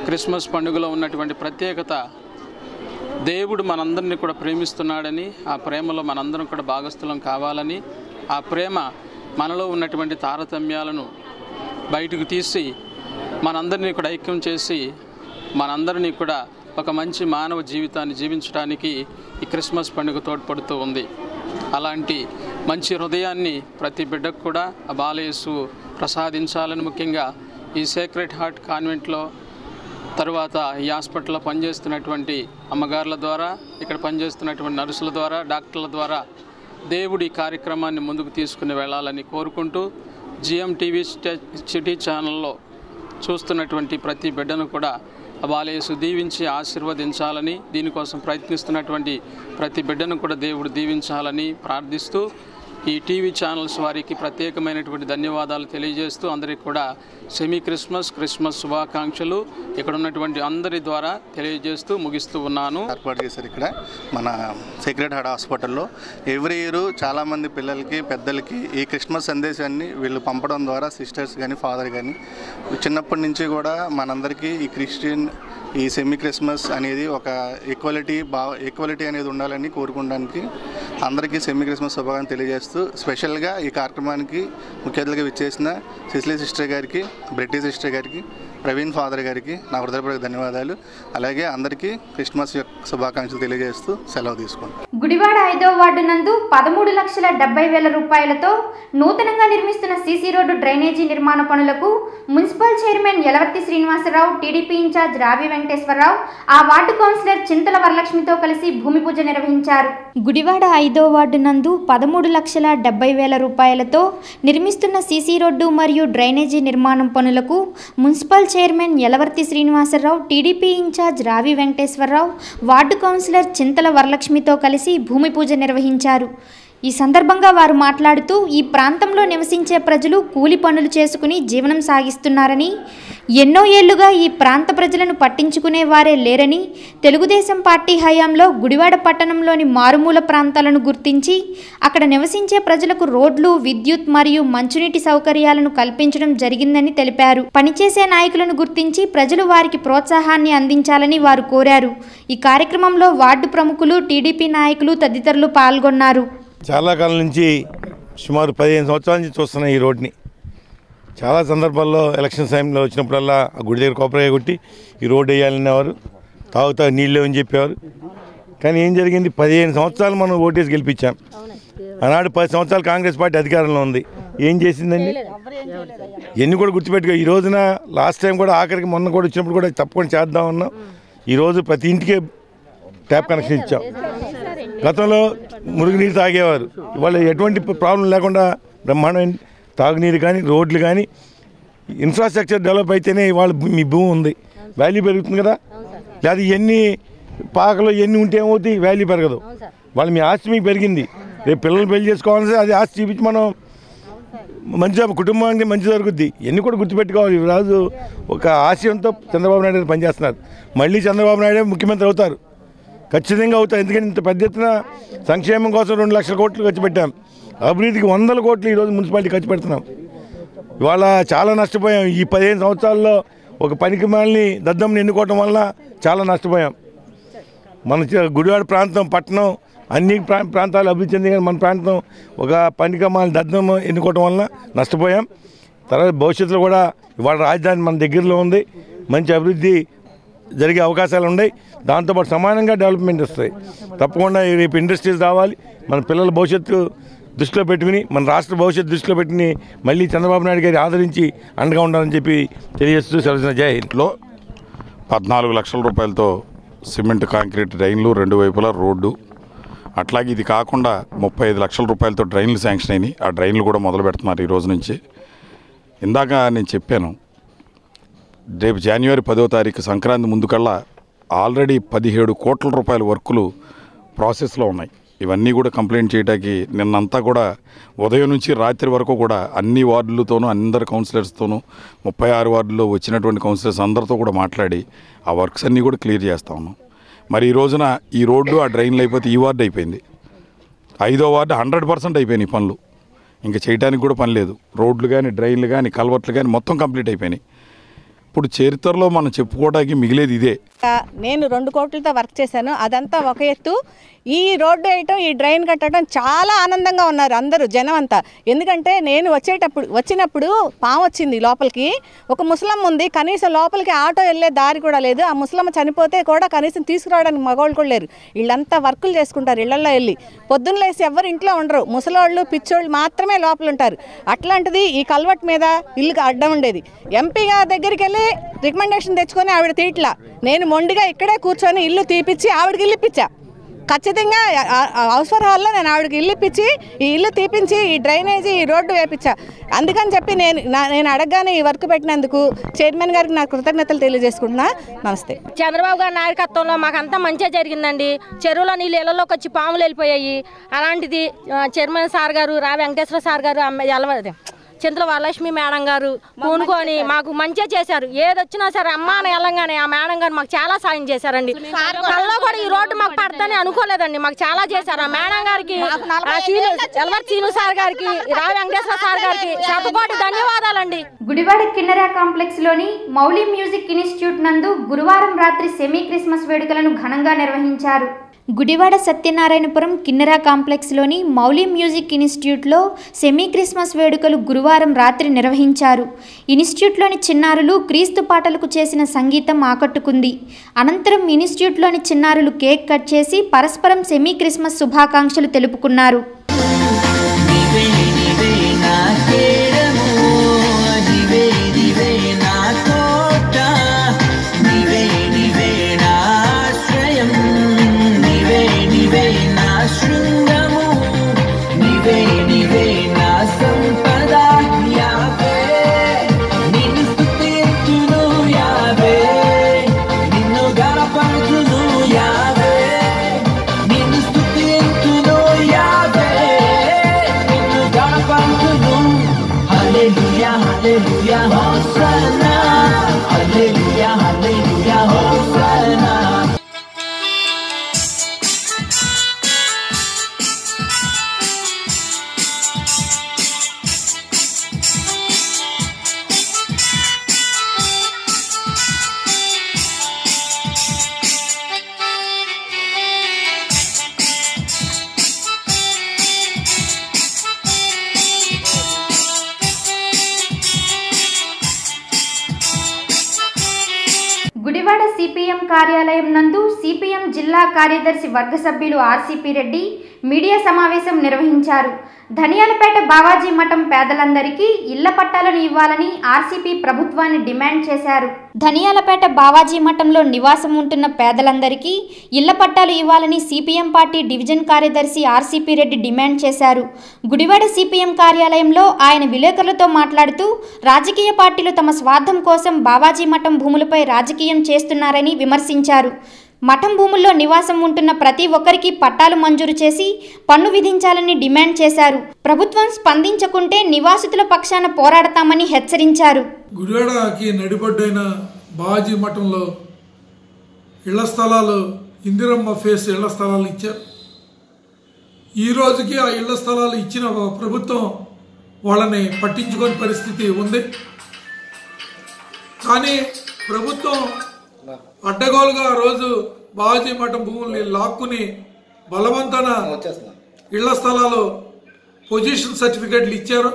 క్రిస్మస్ పండుగలో ఉన్నటువంటి ప్రత్యేకత, దేవుడు మనందరినీ కూడా ప్రేమిస్తున్నాడని, ఆ ప్రేమలో మనందరం కూడా భాగస్థులం కావాలని, ఆ ప్రేమ మనలో ఉన్నటువంటి తారతమ్యాలను బయటకు తీసి మనందరినీ కూడా ఐక్యం చేసి మనందరినీ కూడా ఒక మంచి మానవ జీవితాన్ని జీవించడానికి ఈ క్రిస్మస్ పండుగ తోడ్పడుతూ ఉంది. అలాంటి మంచి హృదయాన్ని ప్రతి బిడ్డకు కూడా ఆ బాలయేసు ప్రసాదించాలని, ముఖ్యంగా ఈ సేక్రెడ్ హార్ట్ కాన్వెంట్లో, తరువాత ఈ హాస్పిటల్లో పనిచేస్తున్నటువంటి అమ్మగారుల ద్వారా, ఇక్కడ పనిచేస్తున్నటువంటి నర్సుల ద్వారా, డాక్టర్ల ద్వారా దేవుడి కార్యక్రమాన్ని ముందుకు తీసుకుని వెళ్ళాలని కోరుకుంటూ జిఎం టీవీ సిటీ ఛానల్లో చూస్తున్నటువంటి ప్రతి బిడ్డను కూడా బాలయేసు దీవించి ఆశీర్వదించాలని, దీనికోసం ప్రయత్నిస్తున్నటువంటి ప్రతి బిడ్డను కూడా దేవుడు దీవించాలని ప్రార్థిస్తూ ఈ టీవీ ఛానల్స్ వారికి ప్రత్యేకమైనటువంటి ధన్యవాదాలు తెలియజేస్తూ అందరికీ కూడా సెమీ క్రిస్మస్ శుభాకాంక్షలు ఇక్కడ ఉన్నటువంటి అందరి ద్వారా తెలియజేస్తూ ముగిస్తూ ఉన్నాను. ఏర్పాటు చేశారు ఇక్కడ మన సేక్రెడ్ హార్ట్ హాస్పిటల్లో. ఎవ్రీ ఇయర్ చాలామంది పిల్లలకి, పెద్దలకి ఈ క్రిస్మస్ సందేశాన్ని వీళ్ళు పంపడం ద్వారా సిస్టర్స్ కానీ, ఫాదర్ కానీ చిన్నప్పటి నుంచి కూడా మనందరికీ ఈ సెమీ క్రిస్మస్ అనేది ఒక ఈక్వాలిటీ అనేది ఉండాలని కోరుకోవడానికి అందరికీ సెమీ క్రిస్మస్ శుభాకాంక్షలు తెలియజేస్తూ, స్పెషల్గా ఈ కార్యక్రమానికి ముఖ్య అతిథిగా విచ్చేసిన సిసిలీ సిస్టర్ గారికి, బ్రెట్టి సిస్టర్ గారికి, ప్రవీణ్ ఫాదర్ గారికి నా హృదయపూర్వక ధన్యవాదాలు. అలాగే అందరికీ క్రిస్మస్ శుభాకాంక్షలు తెలియజేస్తూ సెలవు తీసుకుంటాను. గుడివాడ 5వ వార్డు నందు 13,70,000 రూపాయలతో నూతనంగా నిర్మిస్తున్న సీసీ రోడ్డు డ్రైనేజీ నిర్మాణ పనులకు municipal chairman Yalavarthi Srinivasa Rao, TDP in charge Ravi Venkateswara Rao, ఆ వార్డు కౌన్సిలర్ చింతల వరలక్ష్మితో కలిసి భూమి పూజ నిర్వహించారు. గుడివాడ 5వ వార్డు నందు 13,70,000 రూపాయలతో నిర్మిస్తున్న సీసీ రోడ్డు మరియు డ్రైనేజీ నిర్మాణం పనులకు municipal chairman Yalavarthi Srinivasa Rao, TDP in charge Ravi Venkateswara Rao, ward councillor Chintala వరలక్ష్మితో కలిసి భూమి పూజ నిర్వహించారు. ఈ సందర్భంగా వారు మాట్లాడుతూ ఈ ప్రాంతంలో నివసించే ప్రజలు కూలి పనులు చేసుకుని జీవనం సాగిస్తున్నారని, ఎన్నో ఏళ్లుగా ఈ ప్రాంత ప్రజలను పట్టించుకునే వారే లేరని, తెలుగుదేశం పార్టీ హయాంలో గుడివాడ పట్టణంలోని మారుమూల ప్రాంతాలను గుర్తించి అక్కడ నివసించే ప్రజలకు రోడ్లు, విద్యుత్ మరియు మంచినీటి సౌకర్యాలను కల్పించడం జరిగిందని తెలిపారు. పనిచేసే నాయకులను గుర్తించి ప్రజలు వారికి ప్రోత్సాహాన్ని అందించాలని వారు కోరారు. ఈ కార్యక్రమంలో వార్డు ప్రముఖులు, టీడీపీ నాయకులు తదితరులు పాల్గొన్నారు. చాలా కాలం నుంచి సుమారు 15 సంవత్సరాల నుంచి చూస్తున్న ఈ రోడ్ని చాలా సందర్భాల్లో ఎలక్షన్ టైంలో వచ్చినప్పుడల్లా ఆ గుడి దగ్గర కొబ్బరికాయ కొట్టి ఈ రోడ్డు వేయాలనేవారు, తాగుతా నీళ్ళు అని చెప్పేవారు. కానీ ఏం జరిగింది, 15 సంవత్సరాలు మనం ఓటేసి గెలిపించాం. ఆనాడు 10 సంవత్సరాలు కాంగ్రెస్ పార్టీ అధికారంలో ఉంది. ఏం చేసిందండి? ఎన్ని కూడా గుర్తుపెట్టుకో. ఈ రోజున లాస్ట్ టైం కూడా ఆఖరికి మొన్న కూడా వచ్చినప్పుడు కూడా తప్పకుండా చేద్దామన్నాం. ఈరోజు ప్రతి ఇంటికే ట్యాప్ కనెక్షన్ ఇచ్చాం. గతంలో మురుగునీరు తాగేవారు, ఇవాళ ఎటువంటి ప్రాబ్లం లేకుండా బ్రహ్మాండమైన తాగునీరు కానీ, రోడ్లు కానీ, ఇన్ఫ్రాస్ట్రక్చర్ డెవలప్ అయితేనే ఇవాళ మీ భూమి ఉంది, వాల్యూ పెరుగుతుంది కదా. లేదా ఎన్ని పాకలో ఎన్ని ఉంటే ఏమవుతాయి, వాల్యూ పెరగదు. వాళ్ళు మీ ఆస్తి మీకు పెరిగింది, రేపు పిల్లలు పెళ్లి చేసుకోవాల్సి అది ఆస్తి చూపించి మనం మంచిగా కుటుంబానికి మంచి జరుగుద్ది. ఎన్ని కూడా గుర్తుపెట్టుకోవాలి. ఈరోజు ఒక ఆశయంతో చంద్రబాబు నాయుడు గారు పనిచేస్తున్నారు. మళ్ళీ చంద్రబాబు నాయుడు ముఖ్యమంత్రి అవుతారు, ఖచ్చితంగా అవుతారు. ఎందుకంటే ఇంత పెద్ద ఎత్తున సంక్షేమం కోసం 2 లక్షల కోట్లు ఖర్చు పెట్టాం. అభివృద్ధికి 100 కోట్లు ఈరోజు మున్సిపాలిటీ ఖర్చు పెడుతున్నాం. ఇవాళ చాలా నష్టపోయాం. ఈ 15 సంవత్సరాల్లో ఒక పనికి మాలిని దద్దమ్మని ఎన్నుకోవటం వల్ల చాలా నష్టపోయాం. మన గుడివాడ ప్రాంతం, పట్టణం అన్ని ప్రాంతాలు అభివృద్ధి చెంది, కానీ మన ప్రాంతం ఒక పనికి మాలిని దద్దమ్మ ఎన్నుకోవటం వల్ల నష్టపోయాం. తర్వాత భవిష్యత్తులో కూడా ఇవాళ రాజధాని మన దగ్గరలో ఉంది, మంచి అభివృద్ధి జరిగే అవకాశాలు ఉన్నాయి. దాంతోపాటు సమానంగా డెవలప్మెంట్ వస్తాయి. తప్పకుండా రేపు ఇండస్ట్రీస్ రావాలి. మన పిల్లల భవిష్యత్తు దృష్టిలో పెట్టుకుని, మన రాష్ట్ర భవిష్యత్తు దృష్టిలో పెట్టుకుని మళ్ళీ చంద్రబాబు నాయుడు గారి ఆదరించి అండగా ఉండాలని చెప్పి తెలియజేస్తూ సెలవు. జై హింద్లో 14 లక్షల రూపాయలతో సిమెంట్, కాంక్రీట్ డ్రైన్లు, 2 వైపులా రోడ్డు, అట్లాగే ఇది కాకుండా 35 లక్షల రూపాయలతో డ్రైన్లు శాంక్షన్ అయినాయి. ఆ డ్రైన్లు కూడా మొదలు పెడుతున్నారు ఈ రోజు నుంచి. ఇందాక నేను చెప్పాను, రేపు జనవరి 10వ తారీఖు సంక్రాంతి ముందుకల్లా ఆల్రెడీ 17 కోట్ల రూపాయల వర్కులు ప్రాసెస్లో ఉన్నాయి. ఇవన్నీ కూడా కంప్లైంట్ చేయడానికి నిన్నంతా కూడా ఉదయం నుంచి రాత్రి వరకు కూడా అన్ని వార్డులతోనూ, అందరు కౌన్సిలర్స్తోనూ, 36 వార్డుల్లో వచ్చినటువంటి కౌన్సిలర్స్ అందరితో కూడా మాట్లాడి ఆ వర్క్స్ అన్నీ కూడా క్లియర్ చేస్తా ఉన్నాం. మరి ఈ రోజున ఈ రోడ్డు, ఆ డ్రైన్లు అయిపోతే ఈ వార్డు అయిపోయింది. 5వ వార్డు 100% అయిపోయినాయి పనులు. ఇంకా చేయడానికి కూడా పని లేదు. రోడ్లు కానీ, డ్రైన్లు కానీ, కల్వర్ట్లు కానీ మొత్తం కంప్లీట్ అయిపోయినాయి. ఇప్పుడు చరిత్రలో మనం చెప్పుకోవడానికి మిగిలేది ఇదే. నేను 2 కోట్లతో వర్క్ చేశాను. అదంతా ఒక ఎత్తు. ఈ రోడ్డు వేయటం, ఈ డ్రైన్ కట్టడం చాలా ఆనందంగా ఉన్నారు అందరూ, జనం అంతా. ఎందుకంటే నేను వచ్చినప్పుడు పాము వచ్చింది లోపలికి. ఒక ముసలమ్మ ఉంది, కనీసం లోపలికి ఆటో వెళ్ళే దారి కూడా లేదు. ఆ ముసలమ్మ చనిపోతే కూడా కనీసం తీసుకురావడానికి మగవాళ్ళు కూడా లేరు. వీళ్ళంతా వర్కులు చేసుకుంటారు ఇళ్లలో వెళ్ళి. పొద్దున్న లేసి ఎవరు ఇంట్లో ఉండరు, ముసలోళ్ళు, పిచ్చోళ్ళు మాత్రమే లోపల ఉంటారు. అట్లాంటిది ఈ కల్వర్ట్ మీద ఇల్లుకి అడ్డం ఉండేది. ఎంపీ గారి దగ్గరికి వెళ్ళి రికమెండేషన్ తెచ్చుకొని ఆవిడ తీట్లా. నేను మొండిగా ఇక్కడే కూర్చొని ఇల్లు తీపిచ్చి ఆవిడకి ఇల్లు ఇప్పించా. ఖచ్చితంగా అవసర హాల్లో నేను ఆవిడకి ఇల్లు ఇప్పించి, ఈ ఇల్లు తీపించి, ఈ డ్రైనేజీ, ఈ రోడ్డు వేపించా. అందుకని చెప్పి నేను అడగగానే ఈ వర్క్ పెట్టినందుకు చైర్మన్ గారికి నా కృతజ్ఞతలు తెలియజేసుకుంటున్నా. నమస్తే. చంద్రబాబు గారి నాయకత్వంలో మాకంతా మంచిగా జరిగిందండి. చెరువులో నీళ్ళు ఇళ్లలోకి వచ్చి పాములు వెళ్ళిపోయాయి. అలాంటిది చైర్మన్ సార్ గారు, రావి వెంకటేశ్వర సార్ గారు, చింతల వరలక్ష్మి మేడం గారు పూనుకొని మాకు మంచిగా చేశారు. ఏదొచ్చినా సరే అమ్మా అని వెళ్ళంగానే ఆ మేడం గారు మాకు చాలా సాయం చేశారండి. కల్లో కూడా ఈ రోడ్డు మాకు పడతానే అనుకోలేదండి, మాకు చాలా చేశారు. ఆ మేడం గారికి, ఎల్వర్ సీను సార్ గారికి, రావి వెంకటేశ్వర సార్ గారికి శతకోటి ధన్యవాదాలండి. గుడివాడ కిన్నెరా కాంప్లెక్స్ లోని మౌలి మ్యూజిక్ ఇన్స్టిట్యూట్ నందు గురువారం రాత్రి సెమీ క్రిస్మస్ వేడుకలను ఘనంగా నిర్వహించారు. గుడివాడ సత్యనారాయణపురం కిన్నెరా కాంప్లెక్స్లోని మౌలి మ్యూజిక్ ఇన్స్టిట్యూట్లో సెమీ క్రిస్మస్ వేడుకలు గురువారం రాత్రి నిర్వహించారు. ఇన్స్టిట్యూట్లోని చిన్నారులు క్రీస్తు పాటలకు చేసిన సంగీతం ఆకట్టుకుంది. అనంతరం ఇన్స్టిట్యూట్లోని చిన్నారులు కేక్ కట్ చేసి పరస్పరం సెమీ క్రిస్మస్ శుభాకాంక్షలు తెలుపుకున్నారు. గుడివాడ సిపిఎం కార్యాలయం నందు సిపిఎం జిల్లా కార్యదర్శి వర్గ సభ్యులు ఆర్సిపి రెడ్డి మీడియా సమావేశం నిర్వహించారు. ధనియాలపేట బావాజీ మఠం పేదలందరికీ ఇళ్ల పట్టాలను ఇవ్వాలని ఆర్సిపి ప్రభుత్వాన్ని డిమాండ్ చేశారు. ధనియాలపేట బావాజీ మఠంలో నివాసం ఉంటున్న పేదలందరికీ ఇళ్ల పట్టాలు ఇవ్వాలని సిపిఎం పార్టీ డివిజన్ కార్యదర్శి ఆర్సిపి రెడ్డి డిమాండ్ చేశారు. గుడివాడ సిపిఎం కార్యాలయంలో ఆయన విలేకరులతో మాట్లాడుతూ రాజకీయ పార్టీలు తమ స్వార్థం కోసం బావాజీ మఠం భూములపై రాజకీయం చేస్తున్నారని విమర్శించారు. మఠం భూముల్లో నివాసం ఉంటున్న ప్రతి ఒక్కరికి పట్టాలు మంజూరు చేసి పన్ను విధించాలని డిమాండ్ చేశారు. ప్రభుత్వం స్పందించకుంటే నివాసితుల పక్షాన పోరాడతామని హెచ్చరించారు. గుడివాడకి నడిబడ్డైన బావాజీ మఠంలో ఇళ్ల స్థలాలు ఇందిరమ్మ ఫేస్ ఇళ్ల స్థలాలు ఇచ్చారు. ఈ రోజుకి ఆ ఇళ్ల స్థలాలు ఇచ్చిన ప్రభుత్వం వాళ్ళని పట్టించుకోని పరిస్థితి ఉంది. కానీ ప్రభుత్వం అడ్డగోలుగా ఆ రోజు బావాజీ మఠం భూముల్ని లాక్కుని బలవంతన ఇళ్ల స్థలాలు పొజిషన్ సర్టిఫికెట్లు ఇచ్చారు.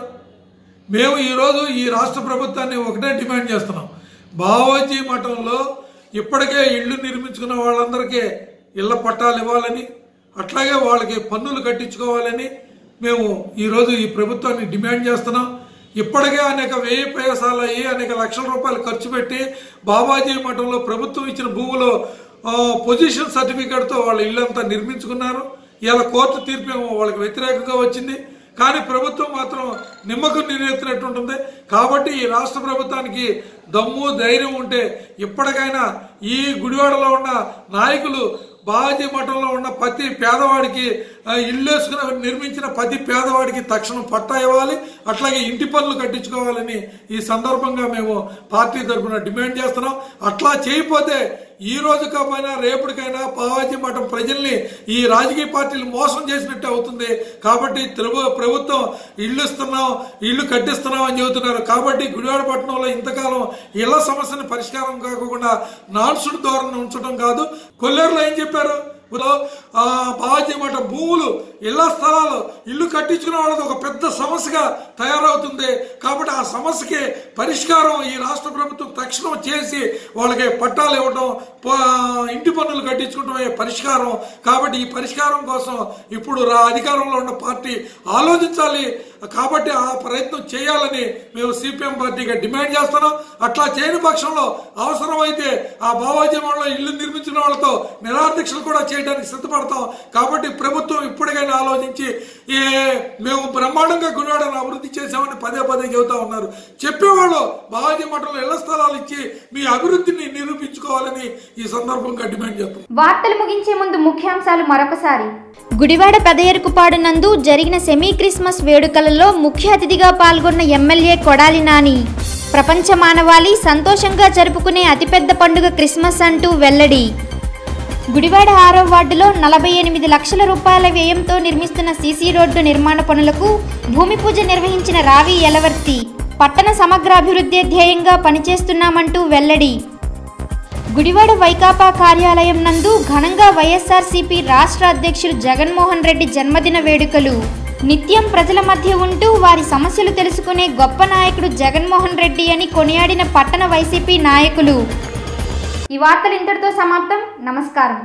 మేము ఈరోజు ఈ రాష్ట్ర ప్రభుత్వాన్ని ఒకటే డిమాండ్ చేస్తున్నాం. బావాజీ మఠంలో ఇప్పటికే ఇళ్లు నిర్మించుకున్న వాళ్ళందరికీ ఇళ్ల పట్టాలు ఇవ్వాలని, అట్లాగే వాళ్ళకి పన్నులు కట్టించుకోవాలని మేము ఈరోజు ఈ ప్రభుత్వాన్ని డిమాండ్ చేస్తున్నాం. ఇప్పటికే అనేక వ్యయ ప్రయాసాలు అయ్యి అనేక లక్షల రూపాయలు ఖర్చు పెట్టి బావాజీ మఠంలో ప్రభుత్వం ఇచ్చిన భూములో పొజిషన్ సర్టిఫికేట్తో వాళ్ళ ఇల్లంతా నిర్మించుకున్నారు. ఇలా కోర్టు తీర్పు వాళ్ళకి వ్యతిరేకంగా వచ్చింది. కానీ ప్రభుత్వం మాత్రం నిమ్మకం నీరెత్తినట్టు ఉంటుంది. కాబట్టి ఈ రాష్ట్ర ప్రభుత్వానికి దమ్ము ధైర్యం ఉంటే ఇప్పటికైనా ఈ గుడివాడలో ఉన్న నాయకులు బావాజీ మఠంలో ఉన్న ప్రతి పేదవాడికి ఇల్లు వేసుకుని నిర్మించిన ప్రతి పేదవాడికి తక్షణం పట్టా ఇవ్వాలి, అట్లాగే ఇంటి పనులు కట్టించుకోవాలని ఈ సందర్భంగా మేము పార్టీ తరఫున డిమాండ్ చేస్తున్నాం. అట్లా చేయకపోతే ఈ రోజు కాకపోయినా రేపటికైనా బావాజీ మఠం ప్రజల్ని ఈ రాజకీయ పార్టీలు మోసం చేసినట్టు అవుతుంది. కాబట్టి ప్రభుత్వం ఇల్లు ఇస్తున్నాం, ఇల్లు కట్టిస్తున్నాం అని చెబుతున్నారు. కాబట్టి గుడివాడ పట్టణంలో ఇంతకాలం ఇళ్ల సమస్యను పరిష్కారం కాకుండా నాన్సుడు ధోరణి ఉంచడం కాదు. కొల్లేరులో ఏం చెప్పారు? బావాజీ మఠం భూములు ఇళ్ల స్థలాలు ఇల్లు కట్టించుకునే వాళ్ళది ఒక పెద్ద సమస్యగా తయారవుతుంది. కాబట్టి ఆ సమస్యకి పరిష్కారం ఈ రాష్ట్ర ప్రభుత్వం తక్షణం చేసి వాళ్ళకి పట్టాలు ఇవ్వడం, ఇంటి పన్నులు కట్టించుకోవడమే పరిష్కారం. కాబట్టి ఈ పరిష్కారం కోసం ఇప్పుడు అధికారంలో ఉన్న పార్టీ ఆలోచించాలి. కాబట్టి ఆ ప్రయత్నం చేయాలని మేము సిపిఎం పార్టీగా డిమాండ్ చేస్తున్నాం. అట్లా చేయని పక్షంలో అవసరమైతే ఆ బావాజీ మఠంలో ఇల్లు నిర్మించిన వాళ్ళతో నిరాదీక్షలు కూడా చేయడానికి సిద్ధపడతాం. కాబట్టి ప్రభుత్వం ఇప్పటికైనా ఆలోచించి మేము బ్రహ్మాండంగా గుడివాడను అభివృద్ధి చేశామని పదే పదే చెబుతా ఉన్నారు. చెప్పేవాళ్ళు బావాజీ మఠంలో ఇళ్ల స్థలాలు ఇచ్చి మీ అభివృద్ధిని నిరూపించుకోవాలని ఈ సందర్భంగా డిమాండ్ చేస్తాం. వార్తలు ముగించే ముందు ముఖ్యాంశాలు మరొకసారి. గుడివాడ పెదయరుకుపాడు నందు జరిగిన సెమీ క్రిస్మస్ వేడుకలలో ముఖ్య అతిథిగా పాల్గొన్న ఎమ్మెల్యే కొడాలి నాని ప్రపంచ మానవాళి సంతోషంగా జరుపుకునే అతిపెద్ద పండుగ క్రిస్మస్ అంటూ వెల్లడి. గుడివాడ 6వ వార్డులో 48 లక్షల రూపాయల వ్యయంతో నిర్మిస్తున్న సీసీ రోడ్డు నిర్మాణ పనులకు భూమి పూజ నిర్వహించిన రావి యలవర్తి పట్టణ సమగ్రాభివృద్ధి ధ్యేయంగా పనిచేస్తున్నామంటూ వెల్లడి. గుడివాడ వైకాపా కార్యాలయం నందు ఘనంగా వైఎస్ఆర్సీపీ రాష్ట్ర అధ్యక్షులు జగన్మోహన్ రెడ్డి జన్మదిన వేడుకలు. నిత్యం ప్రజల మధ్య ఉంటూ వారి సమస్యలు తెలుసుకునే గొప్ప నాయకుడు జగన్మోహన్ రెడ్డి అని కొనియాడిన పట్టణ వైసీపీ నాయకులు. ఈ వార్తలు ఇంతటితో సమాప్తం. నమస్కారం.